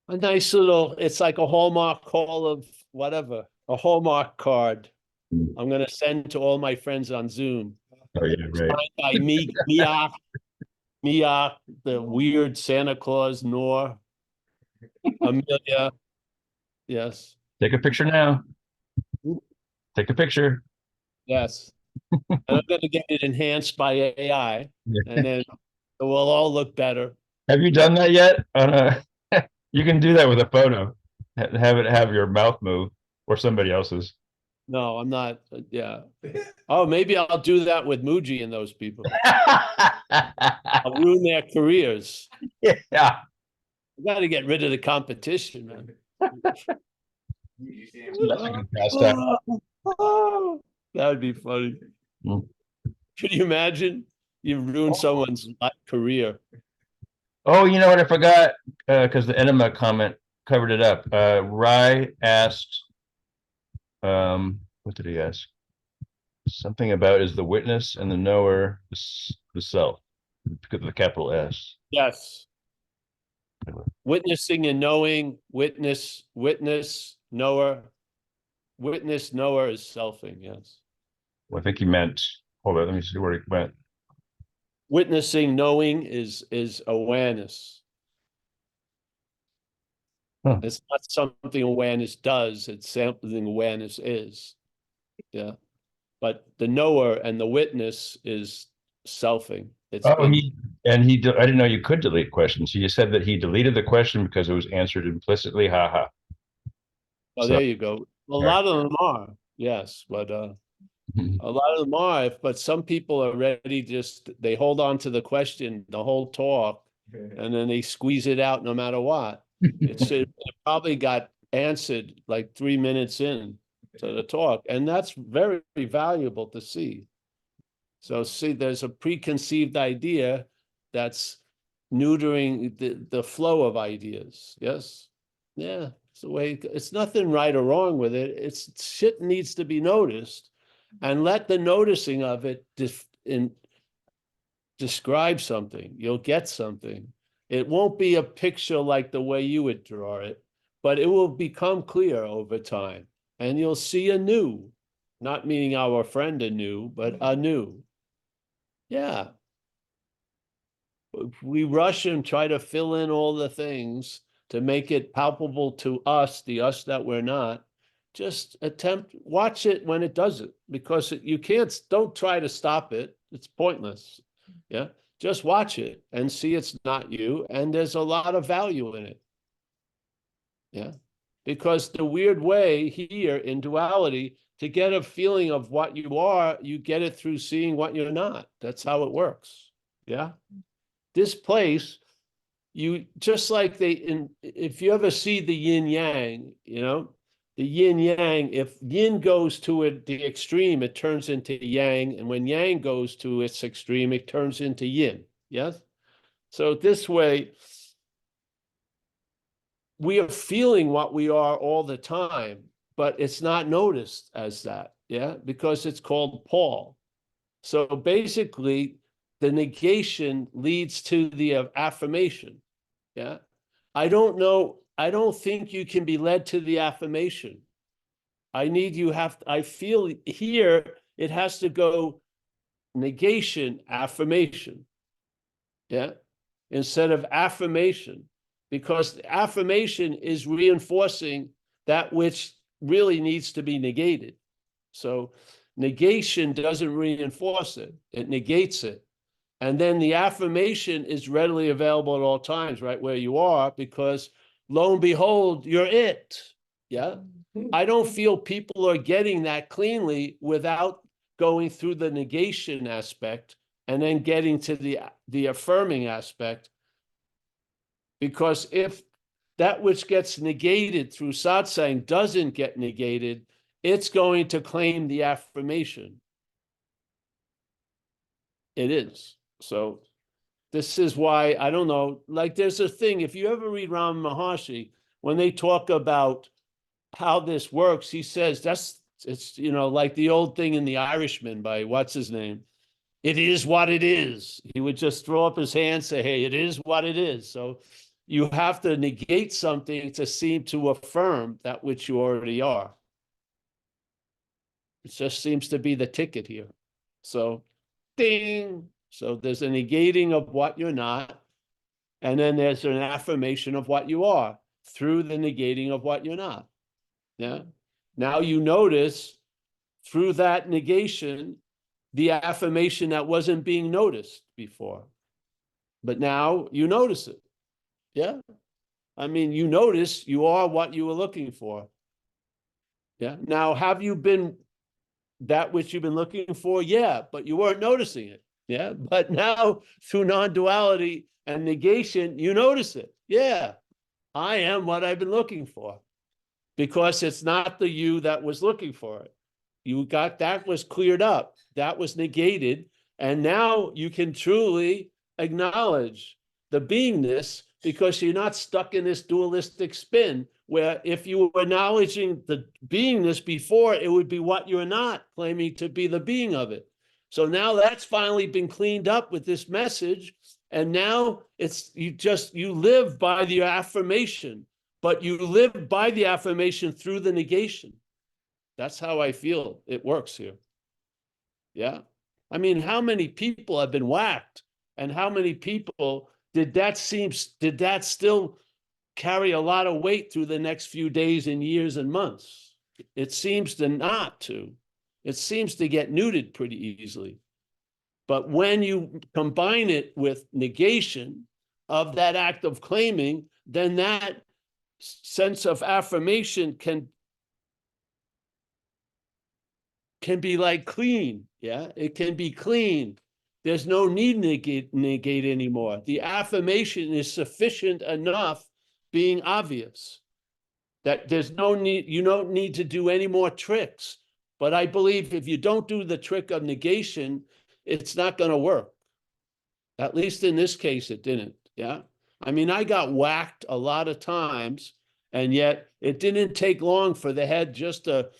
A nice little, it's like a Hallmark call of whatever, a Hallmark card. go. I'm gonna send to all my friends on Zoom. Oh yeah, right. Signed by Mia, the weird Santa Claus, Nor, Amelia. Yes, Take a picture now. Take a picture. yes. And I'm gonna get it enhanced by AI, and then it will all look better. Have you done that yet? You can do that with a photo. Have it have your mouth move or somebody else's. No, I'm not. Yeah. Oh, maybe I'll do that with Muji and those people. I'll ruin their careers. Yeah. I got to get rid of the competition, man. That's a good pastime. That would be funny. Mm. Could you imagine? You ruin someone's career. Oh, you know what I forgot? Because the enema comment covered it up. Rye asked, what did he ask? Something about is the witness and the knower the self, because of the capital S. Yes. Witnessing and knowing, witness, knower. Witness, knower is selfing, yes. Well, I think he meant, hold on, let me see where he went. Witnessing, knowing is awareness. Huh. It's not something awareness does, it's something awareness is. Yeah. But the knower and the witness is selfing. It's Oh, been, I didn't know you could delete questions. He said that he deleted the question because it was answered implicitly. Haha. oh, So- there you go. A lot of them are, yes, but a lot of them are, but some people are ready, just they hold on to the question the whole talk and then they squeeze it out no matter what. It probably got answered like 3 minutes in to the talk, and that's very valuable to see. So see, there's a preconceived idea that's neutering the flow of ideas. Yes. Yeah. It's the way it's nothing right or wrong with it. It's shit needs to be noticed, and let the noticing of it describe something. You'll get something. It won't be a picture like the way you would draw it, but it will become clear over time, and you'll see anew, not meaning our friend anew, but anew. Yeah. If we rush and try to fill in all the things to make it palpable to us, the us that we're not, just watch it when it does it, because you can't, don't try to stop it. It's pointless. Yeah. Just watch it and see it's not you. And there's a lot of value in it. Yeah. Because the weird way here in duality, to get a feeling of what you are, you get it through seeing what you're not. That's how it works. Yeah. This place, you just like if you ever see the yin yang, the yin yang, if yin goes to the extreme, it turns into yang. And when yang goes to its extreme, it turns into yin. Yes. So this way, we are feeling what we are all the time, but it's not noticed as that. Yeah. Because it's called Paul. So basically, the negation leads to the affirmation. Yeah. I don't know. I don't think you can be led to the affirmation. I feel here it has to go negation, affirmation. Yeah. Instead of affirmation, because the affirmation is reinforcing that which really needs to be negated. So negation doesn't reinforce it, it negates it. And then the affirmation is readily available at all times, right where you are, because lo and behold, you're it. Yeah. I don't feel people are getting that cleanly without going through the negation aspect and then getting to the affirming aspect. Because if that which gets negated through satsang doesn't get negated, it's going to claim the affirmation. It is. So this is why, I don't know, like there's a thing, if you ever read Ram Maharshi, when they talk about how this works, he says it's, you know, like the old thing in The Irishman by what's his name? It is what it is. He would just throw up his hand, say, hey, it is what it is. So you have to negate something to seem to affirm that which you already are. It just seems to be the ticket here. So, ding. So there's a negating of what you're not, and then there's an affirmation of what you are through the negating of what you're not. Yeah. Now you notice through that negation, the affirmation that wasn't being noticed before. But now you notice it. Yeah. I mean, you notice you are what you were looking for. Yeah. Now, have you been that which you've been looking for? Yeah, but you weren't noticing it. Yeah. But now through non-duality and negation, you notice it. Yeah. I am what I've been looking for, because it's not the you that was looking for it. You got, that was cleared up, that was negated, and now you can truly acknowledge the beingness, because you're not stuck in this dualistic spin where if you were acknowledging the beingness before, it would be what you're not, claiming to be the being of it. So now that's finally been cleaned up with this message, and now it's you live by the affirmation, but you live by the affirmation through the negation. That's how I feel it works here. Yeah. I mean, how many people have been whacked, and how many people did that still carry a lot of weight through the next few days and years and months? It seems to not to. It seems to get neutered pretty easily. But when you combine it with negation of that act of claiming, then that sense of affirmation can be like clean. Yeah, it can be clean. There's no need to negate anymore. The affirmation is sufficient enough being obvious that there's no need, you don't need to do any more tricks. But I believe if you don't do the trick of negation, it's not going to work. At least in this case, it didn't. Yeah. I mean, I got whacked a lot of times, and yet it didn't take long for the head just to,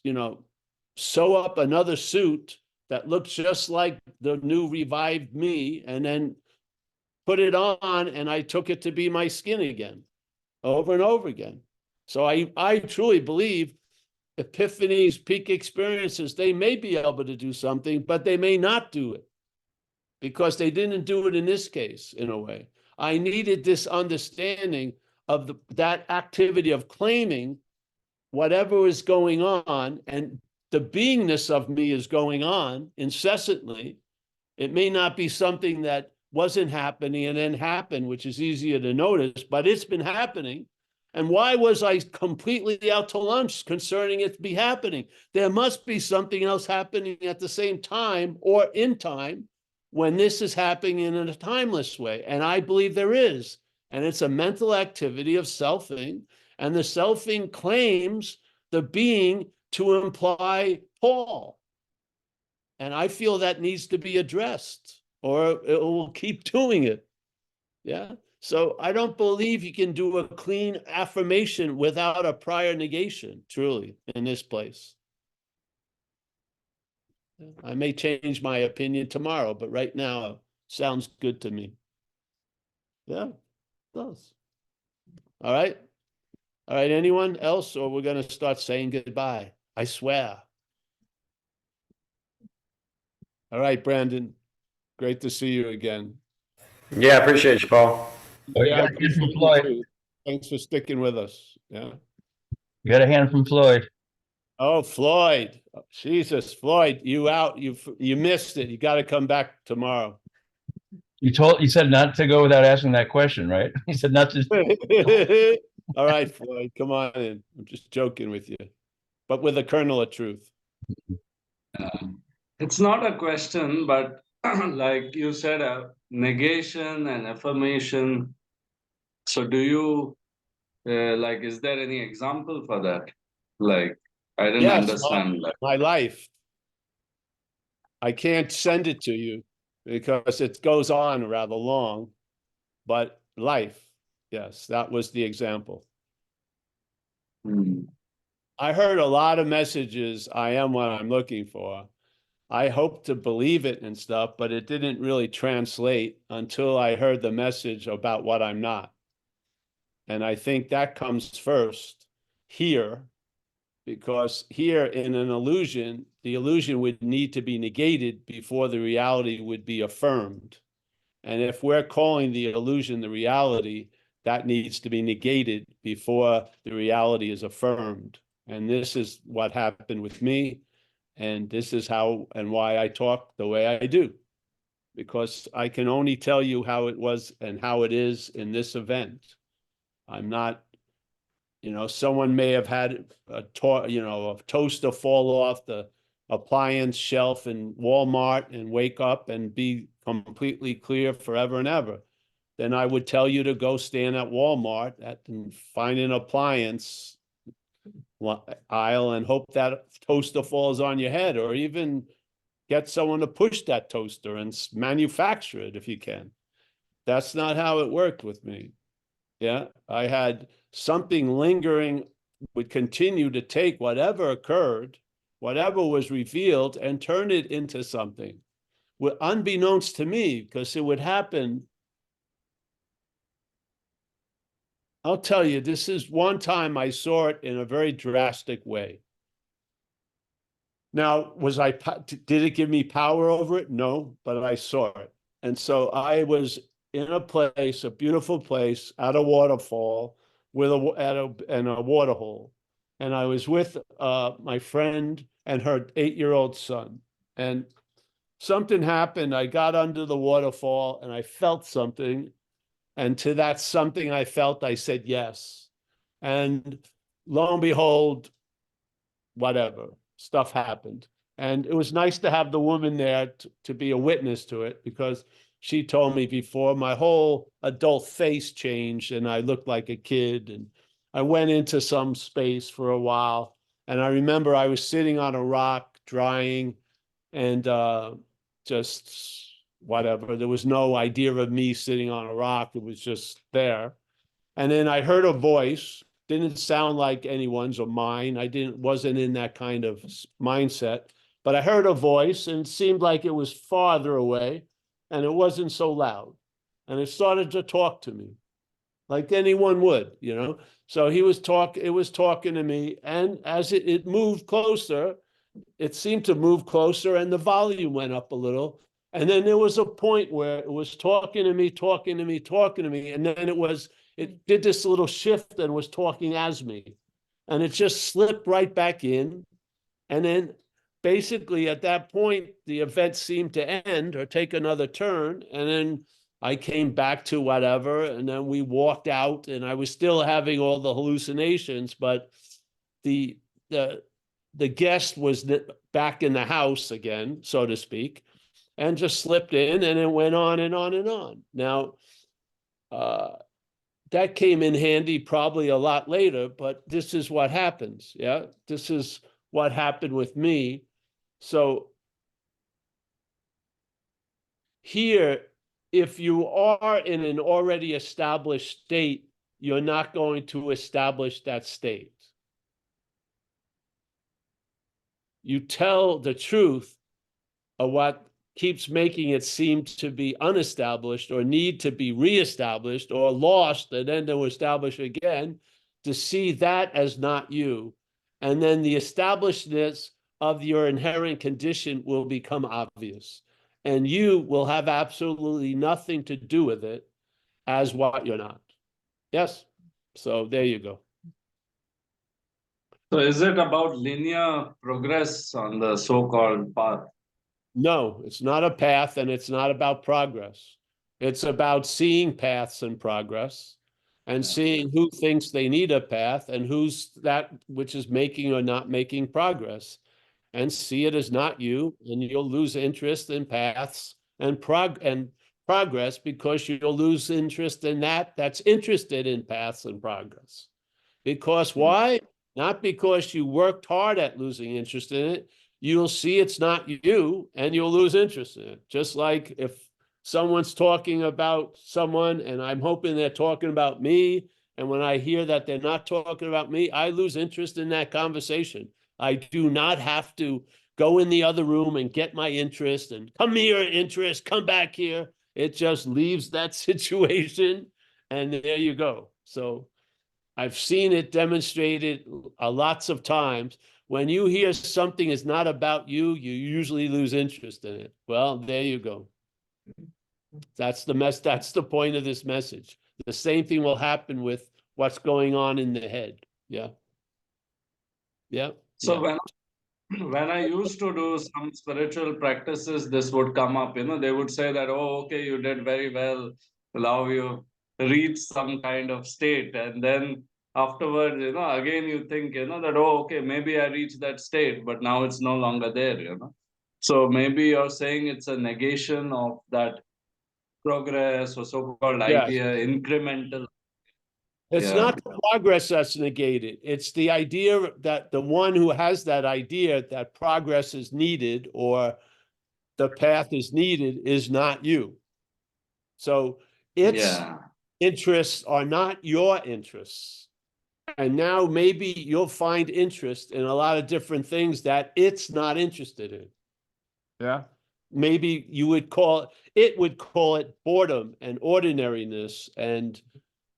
you know, sew up another suit that looks just like the new revived me, and then put it on, and I took it to be my skin again, over and over again. So I truly believe epiphanies, peak experiences, they may be able to do something, but they may not do it, because they didn't do it in this case, in a way. I needed this understanding of that activity of claiming whatever is going on, and the beingness of me is going on incessantly. It may not be something that wasn't happening and then happened, which is easier to notice, but it's been happening. And why was I completely out to lunch concerning it be happening? There must be something else happening at the same time or in time when this is happening in a timeless way. And I believe there is. And it's a mental activity of selfing. And the selfing claims the being to imply Paul. And I feel that needs to be addressed, or it will keep doing it. Yeah. So I don't believe you can do a clean affirmation without a prior negation, truly, in this place. I may change my opinion tomorrow, but right now it sounds good to me. Yeah, it does. All right. All right. Anyone else, or we're going to start saying goodbye? I swear. All right, Brandon. Great to see you again. Yeah, I appreciate you, Paul. Oh, you Yeah, got I a hand from appreciate you Floyd. too. Thanks for sticking with us. Yeah. You got a hand from Floyd. Oh, Floyd. Jesus, Floyd, you out. You missed it. You got to come back tomorrow. You said not to go without asking that question, right? He said not to. All right, Floyd, come on in. I'm just joking with you, but with a kernel of truth. It's not a question, but like you said, negation and affirmation So do you, like, is there any example for that? Like, I didn't Yes, understand that. my life. I can't send it to you because it goes on rather long, but life, yes, that was the example. Hmm. I heard a lot of messages, I am what I'm looking for. I hope to believe it and stuff, but it didn't really translate until I heard the message about what I'm not. And I think that comes first here, because here in an illusion, the illusion would need to be negated before the reality would be affirmed. And if we're calling the illusion the reality, that needs to be negated before the reality is affirmed. And this is what happened with me. And this is how and why I talk the way I do, because I can only tell you how it was and how it is in this event. I'm not, someone may have had a toaster fall off the appliance shelf in Walmart and wake up and be completely clear forever and ever. Then I would tell you to go stand at Walmart and find an appliance aisle and hope that toaster falls on your head, or even get someone to push that toaster and manufacture it if you can. That's not how it worked with me. Yeah, I had something lingering, would continue to take whatever occurred, whatever was revealed, and turn it into something, unbeknownst to me, because it would happen. I'll tell you, this is one time I saw it in a very drastic way. Now, did it give me power over it? No, but I saw it. And so I was in a place, a beautiful place, at a waterfall with a water hole. And I was with my friend and her 8-year-old son. And something happened. I got under the waterfall and I felt something. And to that something I felt, I said yes. And lo and behold, whatever, stuff happened. And it was nice to have the woman there to be a witness to it, because she told me before my whole adult face changed and I looked like a kid. And I went into some space for a while. And I remember I was sitting on a rock drying and just whatever. There was no idea of me sitting on a rock. It was just there. And then I heard a voice, didn't sound like anyone's or mine. Wasn't in that kind of mindset, but I heard a voice and it seemed like it was farther away and it wasn't so loud. And it started to talk to me like anyone would, So it was talking to me. And as it moved closer, it seemed to move closer and the volume went up a little. And then there was a point where it was talking to me. And then it did this little shift and was talking as me. And it just slipped right back in. And then basically at that point, the event seemed to end or take another turn. And then I came back to whatever. And then we walked out and I was still having all the hallucinations, but the guest was back in the house again, so to speak, and just slipped in, and it went on and on and on. Now, that came in handy probably a lot later, but this is what happens. Yeah, this is what happened with me. So here, if you are in an already established state, you're not going to establish that state. You tell the truth of what keeps making it seem to be unestablished or need to be reestablished or lost and then to establish again, to see that as not you. And then the establishedness of your inherent condition will become obvious. And you will have absolutely nothing to do with it as what you're not. Yes? So there you go. So is it about linear progress on the so-called path? No, it's not a path and it's not about progress. It's about seeing paths and progress and seeing who thinks they need a path and who's that which is making or not making progress, and see it as not you, and you'll lose interest in paths and progress, because you'll lose interest in that that's interested in paths and progress. Because why? Not because you worked hard at losing interest in it. You'll see it's not you, and you'll lose interest in it. Just like if someone's talking about someone and I'm hoping they're talking about me, and when I hear that they're not talking about me, I lose interest in that conversation. I do not have to go in the other room and get my interest and come here, interest, come back here. It just leaves that situation, and there you go. So I've seen it demonstrated lots of times. When you hear something is not about you, you usually lose interest in it. Well, there you go. That's the point of this message. The same thing will happen with what's going on in the head. Yeah. Yeah. So yeah. when I used to do some spiritual practices, this would come up. They would say that, oh, okay, you did very well. Now you reach some kind of state, and then afterwards, again you think, that, oh, okay, maybe I reached that state, but now it's no longer there. So maybe you're saying it's a negation of that progress or so-called Yes. idea, incremental. It's Yeah. not the progress that's negated. It's the idea that the one who has that idea that progress is needed or the path is needed is not you. So its Yeah. interests are not your interests. And now maybe you'll find interest in a lot of different things that it's not interested in. Yeah. Maybe you would call it boredom and ordinariness and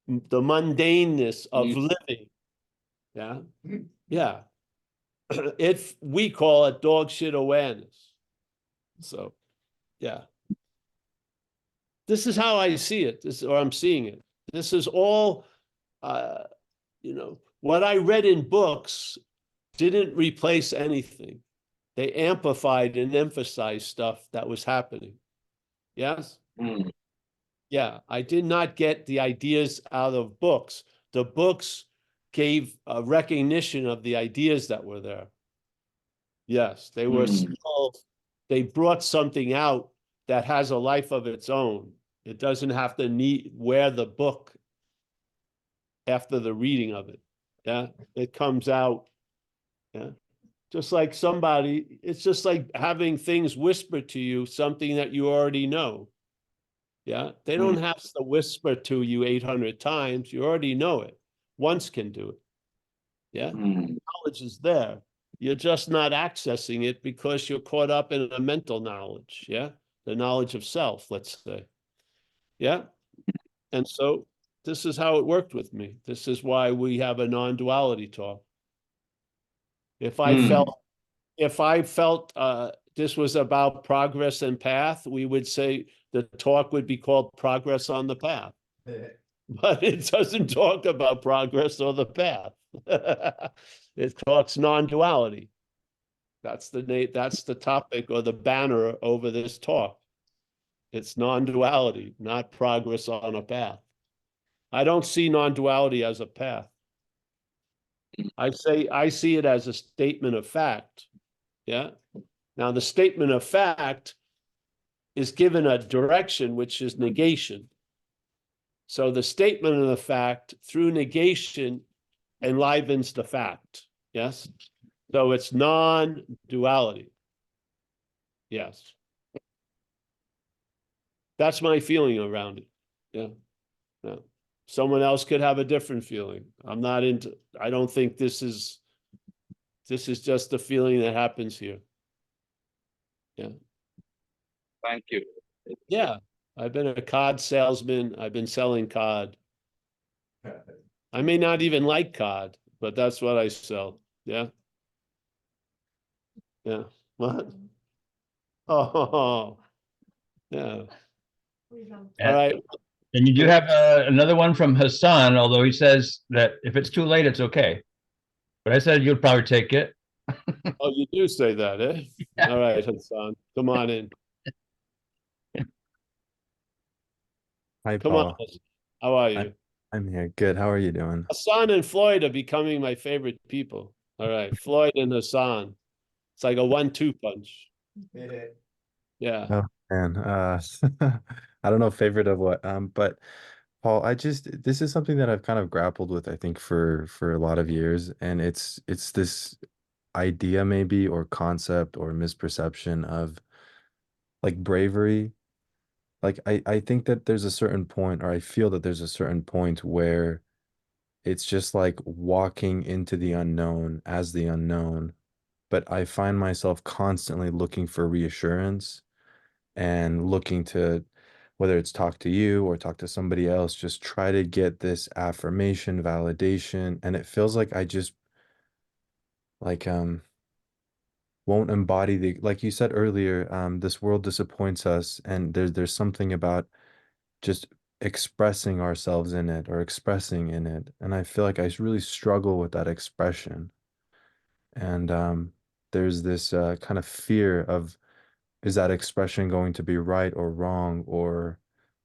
the mundaneness of living. Yeah. Yeah. We call it dog shit awareness. So, yeah. This is how I see it. Or I'm seeing it. This is all, what I read in books didn't replace anything. They amplified and emphasized stuff that was happening. Yes? Mm. Yeah, I did not get the ideas out of books. The books gave a recognition of the ideas that were there. Yes, they were still, they brought something out that has a life of its own. It doesn't have to wear the book after the reading of it. Yeah, it comes out. Yeah, just like it's just like having things whispered to you, something that you already know. Yeah, they don't have to whisper to you 800 times. You already know it. Once can do it. Yeah, knowledge is there. You're just not accessing it because you're caught up in a mental knowledge. Yeah, the knowledge of self, let's say. Yeah, and so this is how it worked with me. This is why we have a non-duality talk. If I felt this was about progress and path, we would say the talk would be called Progress on the Path. But it doesn't talk about progress or the path. It talks non-duality. That's the topic or the banner over this talk. It's non-duality, not progress on a path. I don't see non-duality as a path. I see it as a statement of fact. Yeah. Now the statement of fact is given a direction, which is negation. So the statement of the fact through negation enlivens the fact. Yes. So it's non-duality. Yes. That's my feeling around it. Yeah. Yeah. Someone else could have a different feeling. I don't think this is just the feeling that happens here. Yeah. Thank you. Yeah. I've been a cod salesman. I've been selling cod. I may not even like cod, but that's what I sell. Yeah. Yeah. What? Oh, yeah. All right. And you do have another one from Hassan, although he says that if it's too late, it's okay. But I said you'll probably take it. Oh, you do say that, eh? All right, Hassan, come on in. Hi, Come on. Paul. How are you? I'm here. Good. How are you doing? Hassan and Floyd are becoming my favorite people. All right, Floyd and Hassan. It's like a 1-2 punch. Yeah. Oh man. I don't know favorite of what. But Paul, this is something that I've kind of grappled with, I think, for a lot of years, and it's this idea maybe or concept or misperception of like bravery. Like I think that there's a certain point, or I feel that there's a certain point where it's just like walking into the unknown as the unknown. But I find myself constantly looking for reassurance and looking to, whether it's talk to you or talk to somebody else, just try to get this affirmation, validation. And it feels like I just like won't embody the, like you said earlier, this world disappoints us, and there's something about just expressing ourselves in it or expressing in it. And I feel like I really struggle with that expression. And there's this kind of fear of, is that expression going to be right or wrong or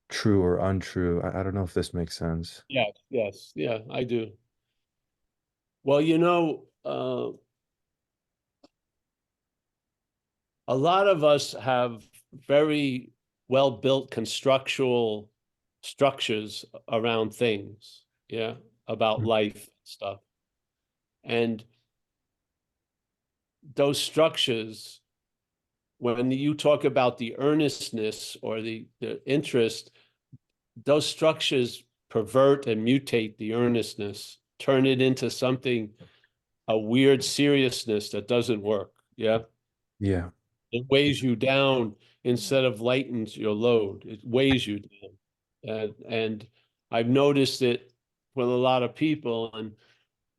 true or untrue? I don't know if this makes sense. Yes, yes, yeah, I do. Well, a lot of us have very well-built constructural structures around things, yeah, about Mm. life and stuff. And those structures, when you talk about the earnestness or the interest, those structures pervert and mutate the earnestness, turn it into something, a weird seriousness that doesn't work. Yeah. Yeah. It weighs you down instead of lightens your load. It weighs you down. And I've noticed it with a lot of people. And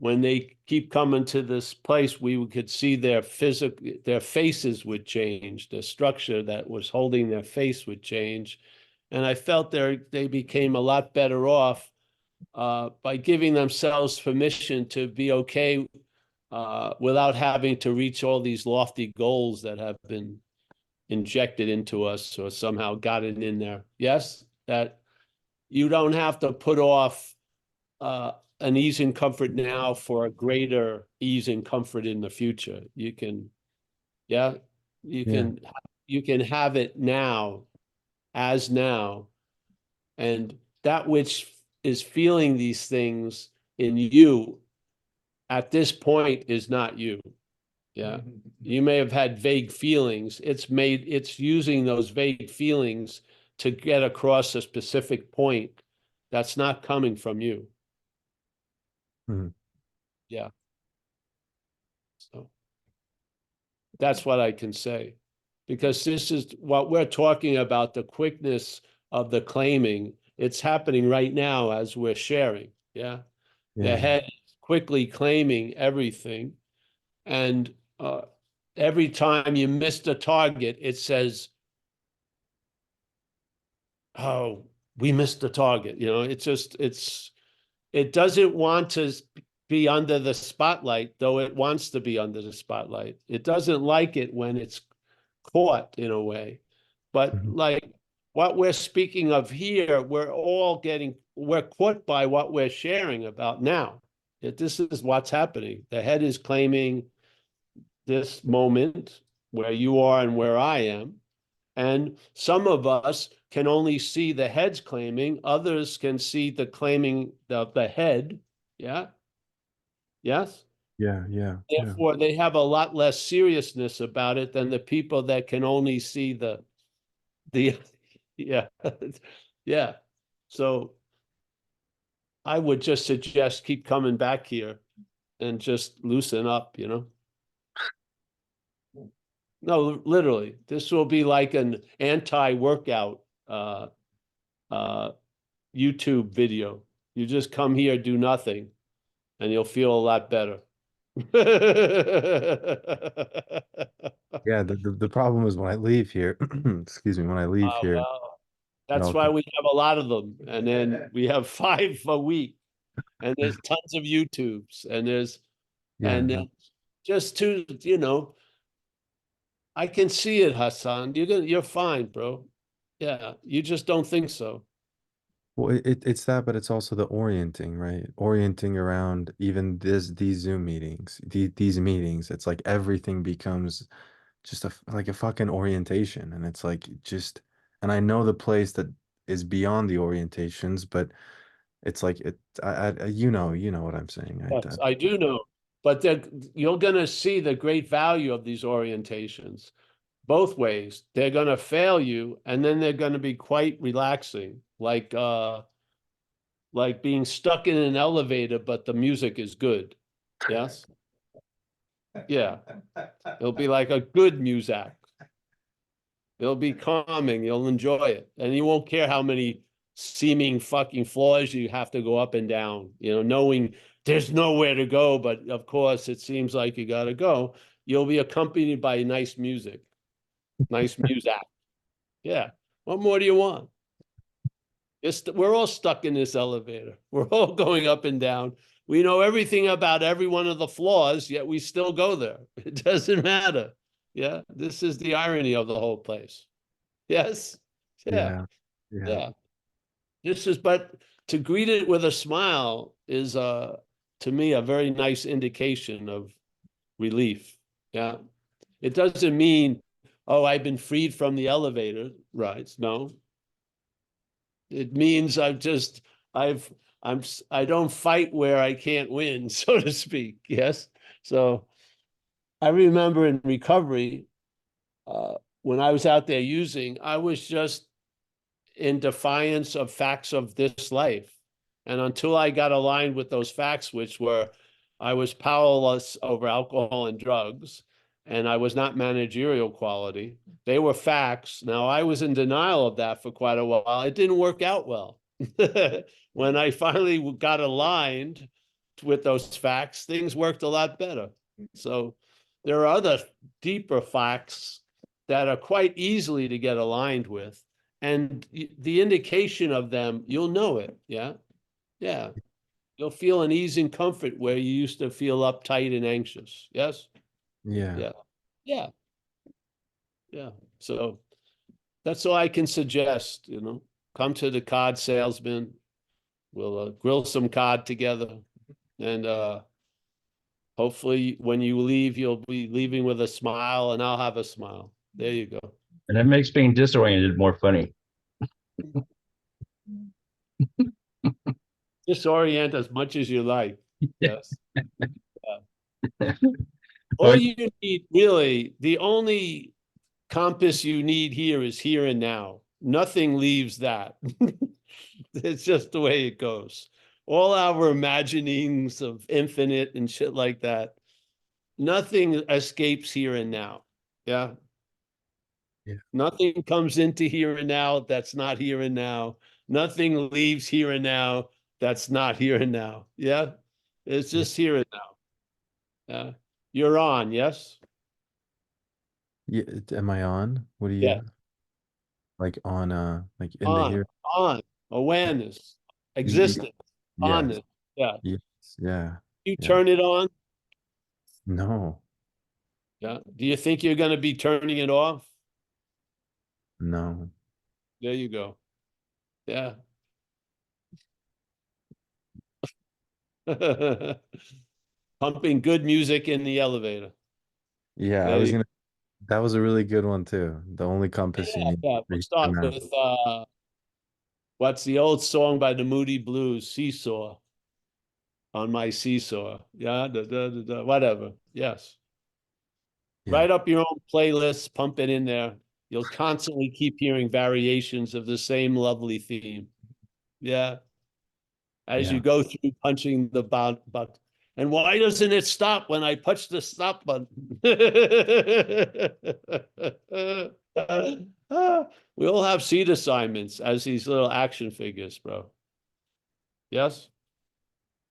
when they keep coming to this place, we could see their faces would change. The structure that was holding their face would change. And I felt they became a lot better off by giving themselves permission to be okay without having to reach all these lofty goals that have been injected into us or somehow gotten in there. Yes, that you don't have to put off an ease and comfort now for a greater ease and comfort in the future. You can, yeah, you Yeah. can you can have it now as now, and that which is feeling these things in you at this point is not you. Yeah. You may have had vague feelings. It's using those vague feelings to get across a specific point that's not coming from you. Mhm. Yeah. So that's what I can say. Because this is what we're talking about, the quickness of the claiming. It's happening right now as we're sharing. Yeah. The Yeah. head is quickly claiming everything. And every time you miss the target, it says, oh, we missed the target. It doesn't want to be under the spotlight, though it wants to be under the spotlight. It doesn't like it when it's caught in a way. But Mhm. like what we're speaking of here, we're caught by what we're sharing about now. This is what's happening. The head is claiming this moment where you are and where I am. And some of us can only see the heads claiming, others can see the claiming of the head. Yeah. Yes. Yeah. Yeah. Yeah. Therefore, they have a lot less seriousness about it than the people that can only see the yeah. Yeah. So I would just suggest keep coming back here and just loosen up. No, literally, this will be like an anti-workout YouTube video. You just come here, do nothing, and you'll feel a lot better. Yeah. The problem is when I leave here, excuse me, when I leave here, Well, you that's know, why we have a lot of them, and then we have 5 a week, and there's tons of YouTubes, yeah. and just to, I can see it, Hassan. You're fine, bro. Yeah, you just don't think so. Well, it's that, but it's also the orienting, right? Orienting around even these Zoom meetings, these meetings. It's like everything becomes just like a fucking orientation, and it's like just. And I know the place that is beyond the orientations, but it's like you know what I'm saying. Yes, I do know, but you're gonna see the great value of these orientations both ways. They're gonna fail you, and then they're gonna be quite relaxing, like being stuck in an elevator, but the music is good. Yes? Yeah. It'll be like a good music. It'll be calming. You'll enjoy it. And you won't care how many seeming fucking floors you have to go up and down, knowing there's nowhere to go, but of course it seems like you gotta go. You'll be accompanied by nice music. Nice music. Yeah. What more do you want? We're all stuck in this elevator. We're all going up and down. We know everything about every one of the floors, yet we still go there. It doesn't matter. Yeah. This is the irony of the whole place. Yes. Yeah. Yeah. But to greet it with a smile is, to me, a very nice indication of relief. Yeah. It doesn't mean, oh, I've been freed from the elevator rides. No. It means I don't fight where I can't win, so to speak. Yes. So I remember in recovery, when I was out there using, I was just in defiance of facts of this life. And until I got aligned with those facts, which were I was powerless over alcohol and drugs, and I was not managerial quality, they were facts. Now, I was in denial of that for quite a while. It didn't work out well. When I finally got aligned with those facts, things worked a lot better. So there are other deeper facts that are quite easily to get aligned with. And the indication of them, you'll know it. Yeah. Yeah. You'll feel an ease and comfort where you used to feel uptight and anxious. Yes. Yeah. Yeah. Yeah. Yeah. So that's all I can suggest, come to the card salesman. We'll grill some card together. And hopefully when you leave, you'll be leaving with a smile and I'll have a smile. There you go. And it makes being disoriented more funny. Disorient as much as you like. Yes. Well, All you need, really, the only compass you need here is here and now. Nothing leaves that. It's just the way it goes. All our imaginings of infinite and shit like that, nothing escapes here and now. Yeah. Yeah. Nothing comes into here and now that's not here and now. Nothing leaves here and now that's not here and now. Yeah. It's just here and now. Yeah. You're on, yes? Yeah. Am I on? What do you Yeah. like on like in the here? On, awareness, existence, Yes. honest. Yeah. Yes. Yeah. You Yeah. turn it on. No. Yeah. Do you think you're going to be turning it off? No. There you go. Yeah. Pumping good music in the elevator. Yeah, There I was you- gonna that was a really good one too. The only compass you Yeah, need. yeah. We'll start with what's the old song by the Moody Blues, Seesaw. On my seesaw. Yeah, whatever. Yes. Yeah. Write up your own playlist, pump it in there. You'll constantly keep hearing variations of the same lovely theme. Yeah. As you Yeah. go through punching the button. And why doesn't it stop when I push the stop button? We all have seat assignments as these little action figures, bro. Yes?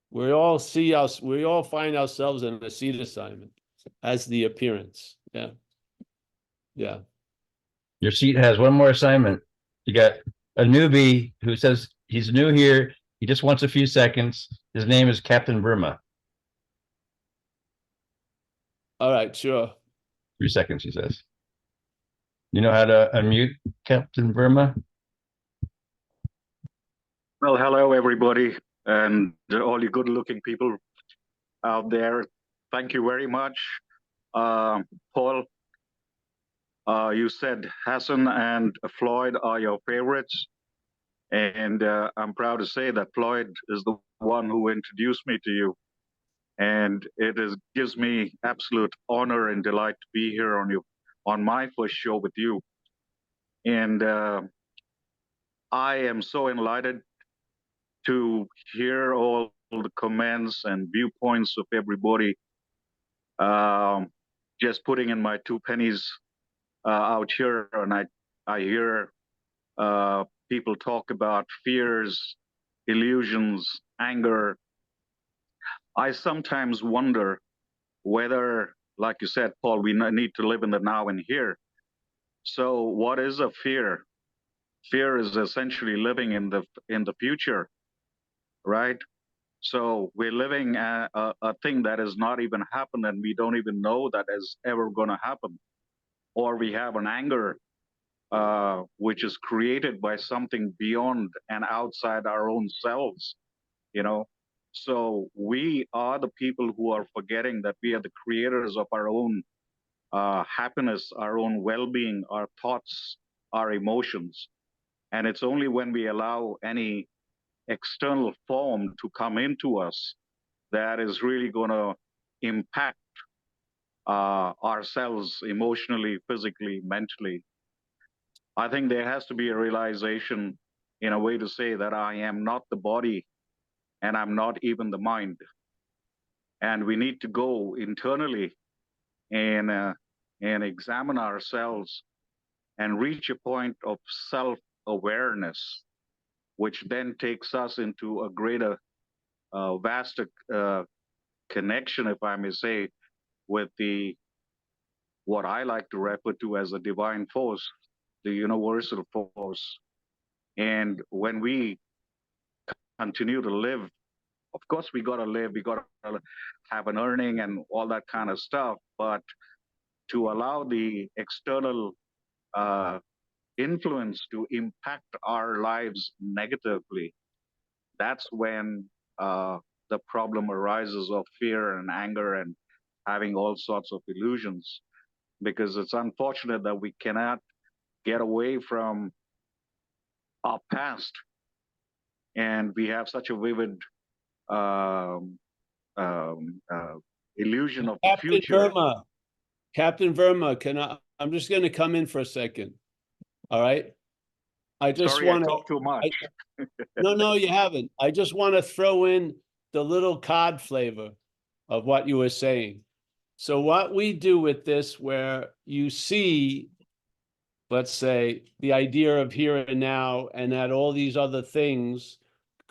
We all find ourselves in a seat assignment as the appearance. Yeah. Yeah. your seat has one more assignment. You got a newbie who says he's new here. He just wants a few seconds. His name is Captain Burma. All right, sure. 3 seconds, he says. You know how to unmute Captain Burma? Well, hello, everybody, and all you good-looking people out there. Thank you very much. Paul, you said Hassan and Floyd are your favorites. And I'm proud to say that Floyd is the one who introduced me to you. And gives me absolute honor and delight to be here on my first show with you. And I am so enlightened to hear all the comments and viewpoints of everybody. Just putting in my 2 pennies out here, and I hear people talk about fears, illusions, anger. I sometimes wonder whether, like you said, Paul, we need to live in the now and here. So what is a fear? Fear is essentially living in the future, right? So we're living a thing that has not even happened, and we don't even know that is ever going to happen. Or we have an anger which is created by something beyond and outside our own selves, you know. So we are the people who are forgetting that we are the creators of our own happiness, our own well-being, our thoughts, our emotions. And it's only when we allow any external form to come into us that is really going to impact ourselves emotionally, physically, mentally. I think there has to be a realization, in a way, to say that I am not the body and I'm not even the mind. And we need to go internally and examine ourselves and reach a point of self-awareness, which then takes us into a greater, vaster connection, if I may say, with what I like to refer to as a divine force, the universal force. And when we continue to live, of course, we got to live, we got to have an earning and all that kind of stuff, but to allow the external influence to impact our lives negatively, that's when the problem arises of fear and anger and having all sorts of illusions. Because it's unfortunate that we cannot get away from our past, and we have such a vivid illusion of the Captain future. Verma, Captain Verma, I'm just going to come in for a second. All right. I just Sorry, I want talk too much. No, you haven't. I just want to throw in the little cod flavor of what you were saying. So what we do with this, where you see, let's say, the idea of here and now, and that all these other things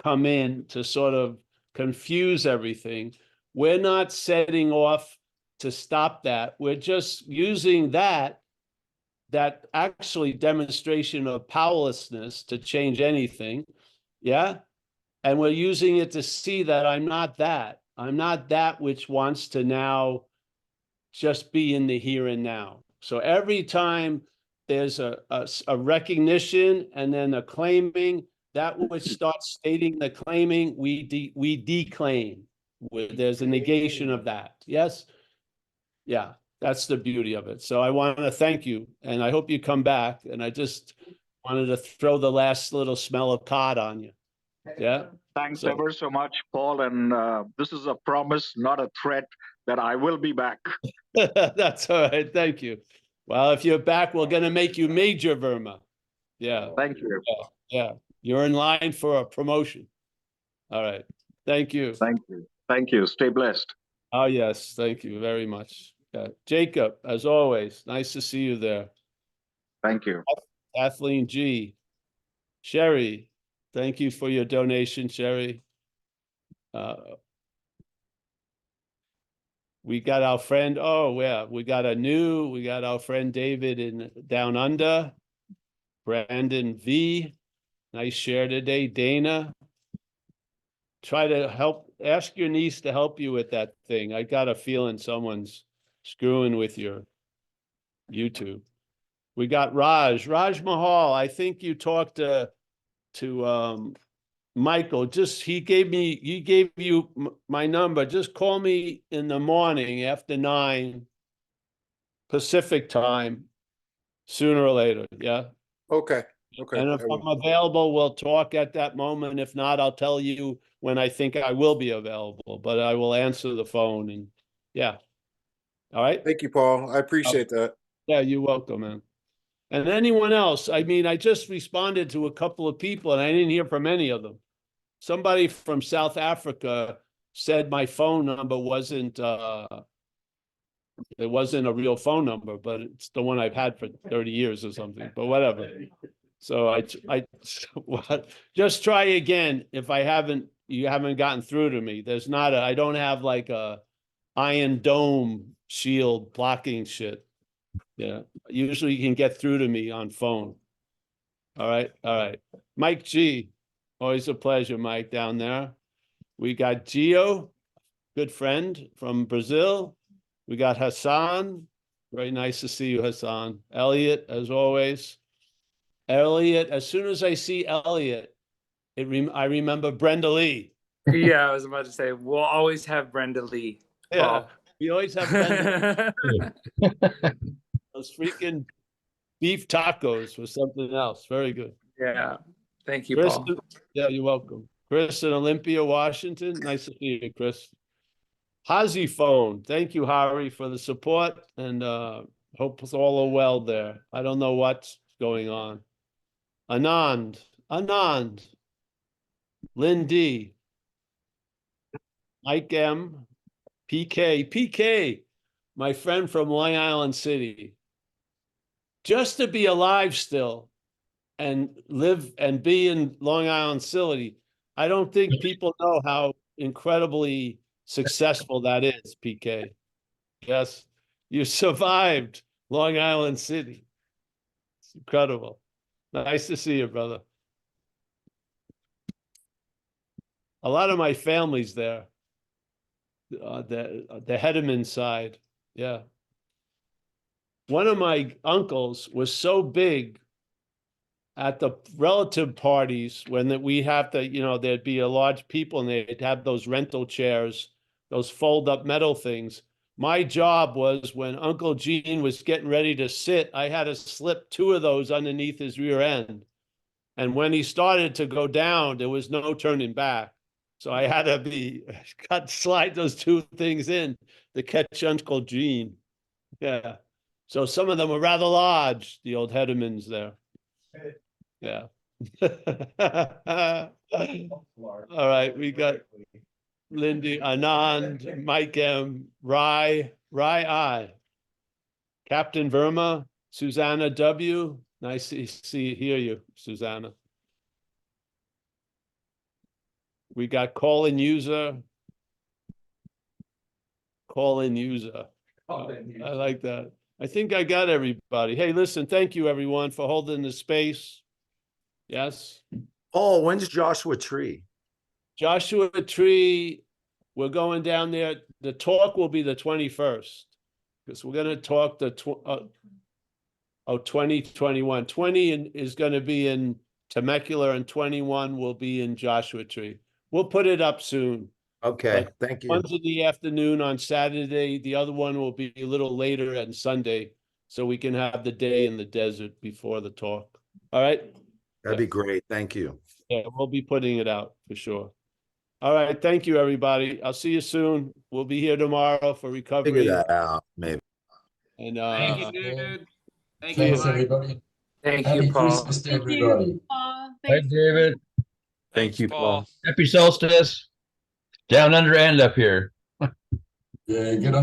come in to sort of confuse everything, we're not setting off to stop that. We're just using that actually demonstration of powerlessness to change anything. Yeah. And we're using it to see that I'm not that. I'm not that which wants to now just be in the here and now. So every time there's a recognition and then a claiming, that which starts stating the claiming, we declaim. There's a negation of that. Yes? Yeah, that's the beauty of it. So I want to thank you, and I hope you come back. And I just wanted to throw the last little smell of cod on you. Yeah. Thanks ever so much, Paul. And this is a promise, not a threat, that I will be back. That's all right. Thank you. Well, if you're back, we're going to make you Major Verma. Yeah. Thank you. Yeah. You're in line for a promotion. All right. Thank you. Thank you. Thank you. Stay blessed. Oh, yes. Thank you very much. Jacob, as always, nice to see you there. Thank you. Kathleen G. Sherry, thank you for your donation, Sherry. We got our friend, we got our friend David in Down Under. Brandon V. Nice share today. Dana. Try to ask your niece to help you with that thing. I got a feeling someone's screwing with your YouTube. We got Raj Mahal. I think you talked to Michael. He gave you my number. Just call me in the morning after 9 Pacific time, sooner or later. Yeah. Okay. Okay. And if I'm available, we'll talk at that moment. If not, I'll tell you when I think I will be available, but I will answer the phone and yeah. All right. Thank you, Paul. I appreciate that. Yeah, you're welcome, man. And anyone else? I mean, I just responded to a couple of people and I didn't hear from any of them. Somebody from South Africa said my phone number wasn't it wasn't a real phone number, but it's the one I've had for 30 years or something, but whatever. So I just try again. If you haven't gotten through to me, I don't have like a iron dome shield blocking shit. Yeah. Usually you can get through to me on phone. All right. All right. Mike G. Always a pleasure, Mike, down there. We got Gio, good friend from Brazil. We got Hassan. Very nice to see you, Hassan. Elliot, as always. Elliot, as soon as I see Elliot, I remember Brenda Lee. Yeah, I was about to say, we'll always have Brenda Lee. Yeah, we always have Brenda. Those freaking beef tacos was something else. Very good. Yeah. Thank you, Chris, Paul. yeah, you're welcome. Chris in Olympia, Washington. Nice to see you, Chris. Hazi phone. Thank you, Hari, for the support and hope it's all well there. I don't know what's going on. Anand, Lynn D, Mike M, PK, my friend from Long Island City. Just to be alive still and live and be in Long Island City, I don't think people know how incredibly successful that is, PK. Yes, you survived Long Island City. It's incredible. Nice to see you, brother. A lot of my family's there. The Hedderman side. Yeah. One of my uncles was so big at the relative parties when we have to, there'd be a large people and they'd have those rental chairs, those fold up metal things. My job was when Uncle Gene was getting ready to sit, I had to slip 2 of those underneath his rear end. And when he started to go down, there was no turning back. So I had to slide those 2 things in to catch Uncle Gene. Yeah. So some of them were rather large, the old Heddermans there. Yeah. All right, we got Lindy, Anand, Mike M, Rai I, Captain Verma, Susanna W. Nice to hear you, Susanna. We got call-in user. I like that. I think I got everybody. Hey, listen, thank you everyone for holding the space. Yes. Paul, when's Joshua Tree? Joshua Tree, we're going down there. The talk will be the 21st because we're going to talk the 2021. 20 is going to be in Temecula and 21 will be in Joshua Tree. We'll put it up soon. Okay, thank you. One's in the afternoon on Saturday. The other one will be a little later on Sunday, so we can have the day in the desert before the talk. All right? That'd be great. Thank you. Yeah, we'll be putting it out for sure. All right. Thank you, everybody. I'll see you soon. We'll be here tomorrow for recovery. Figure that out, maybe. And Thank you, dude. Thanks, everybody. Thank Happy you, Paul. Christmas to everybody. Hi, David. Thank you, Paul. Happy solstice. Down under and up here. Yeah, good on you.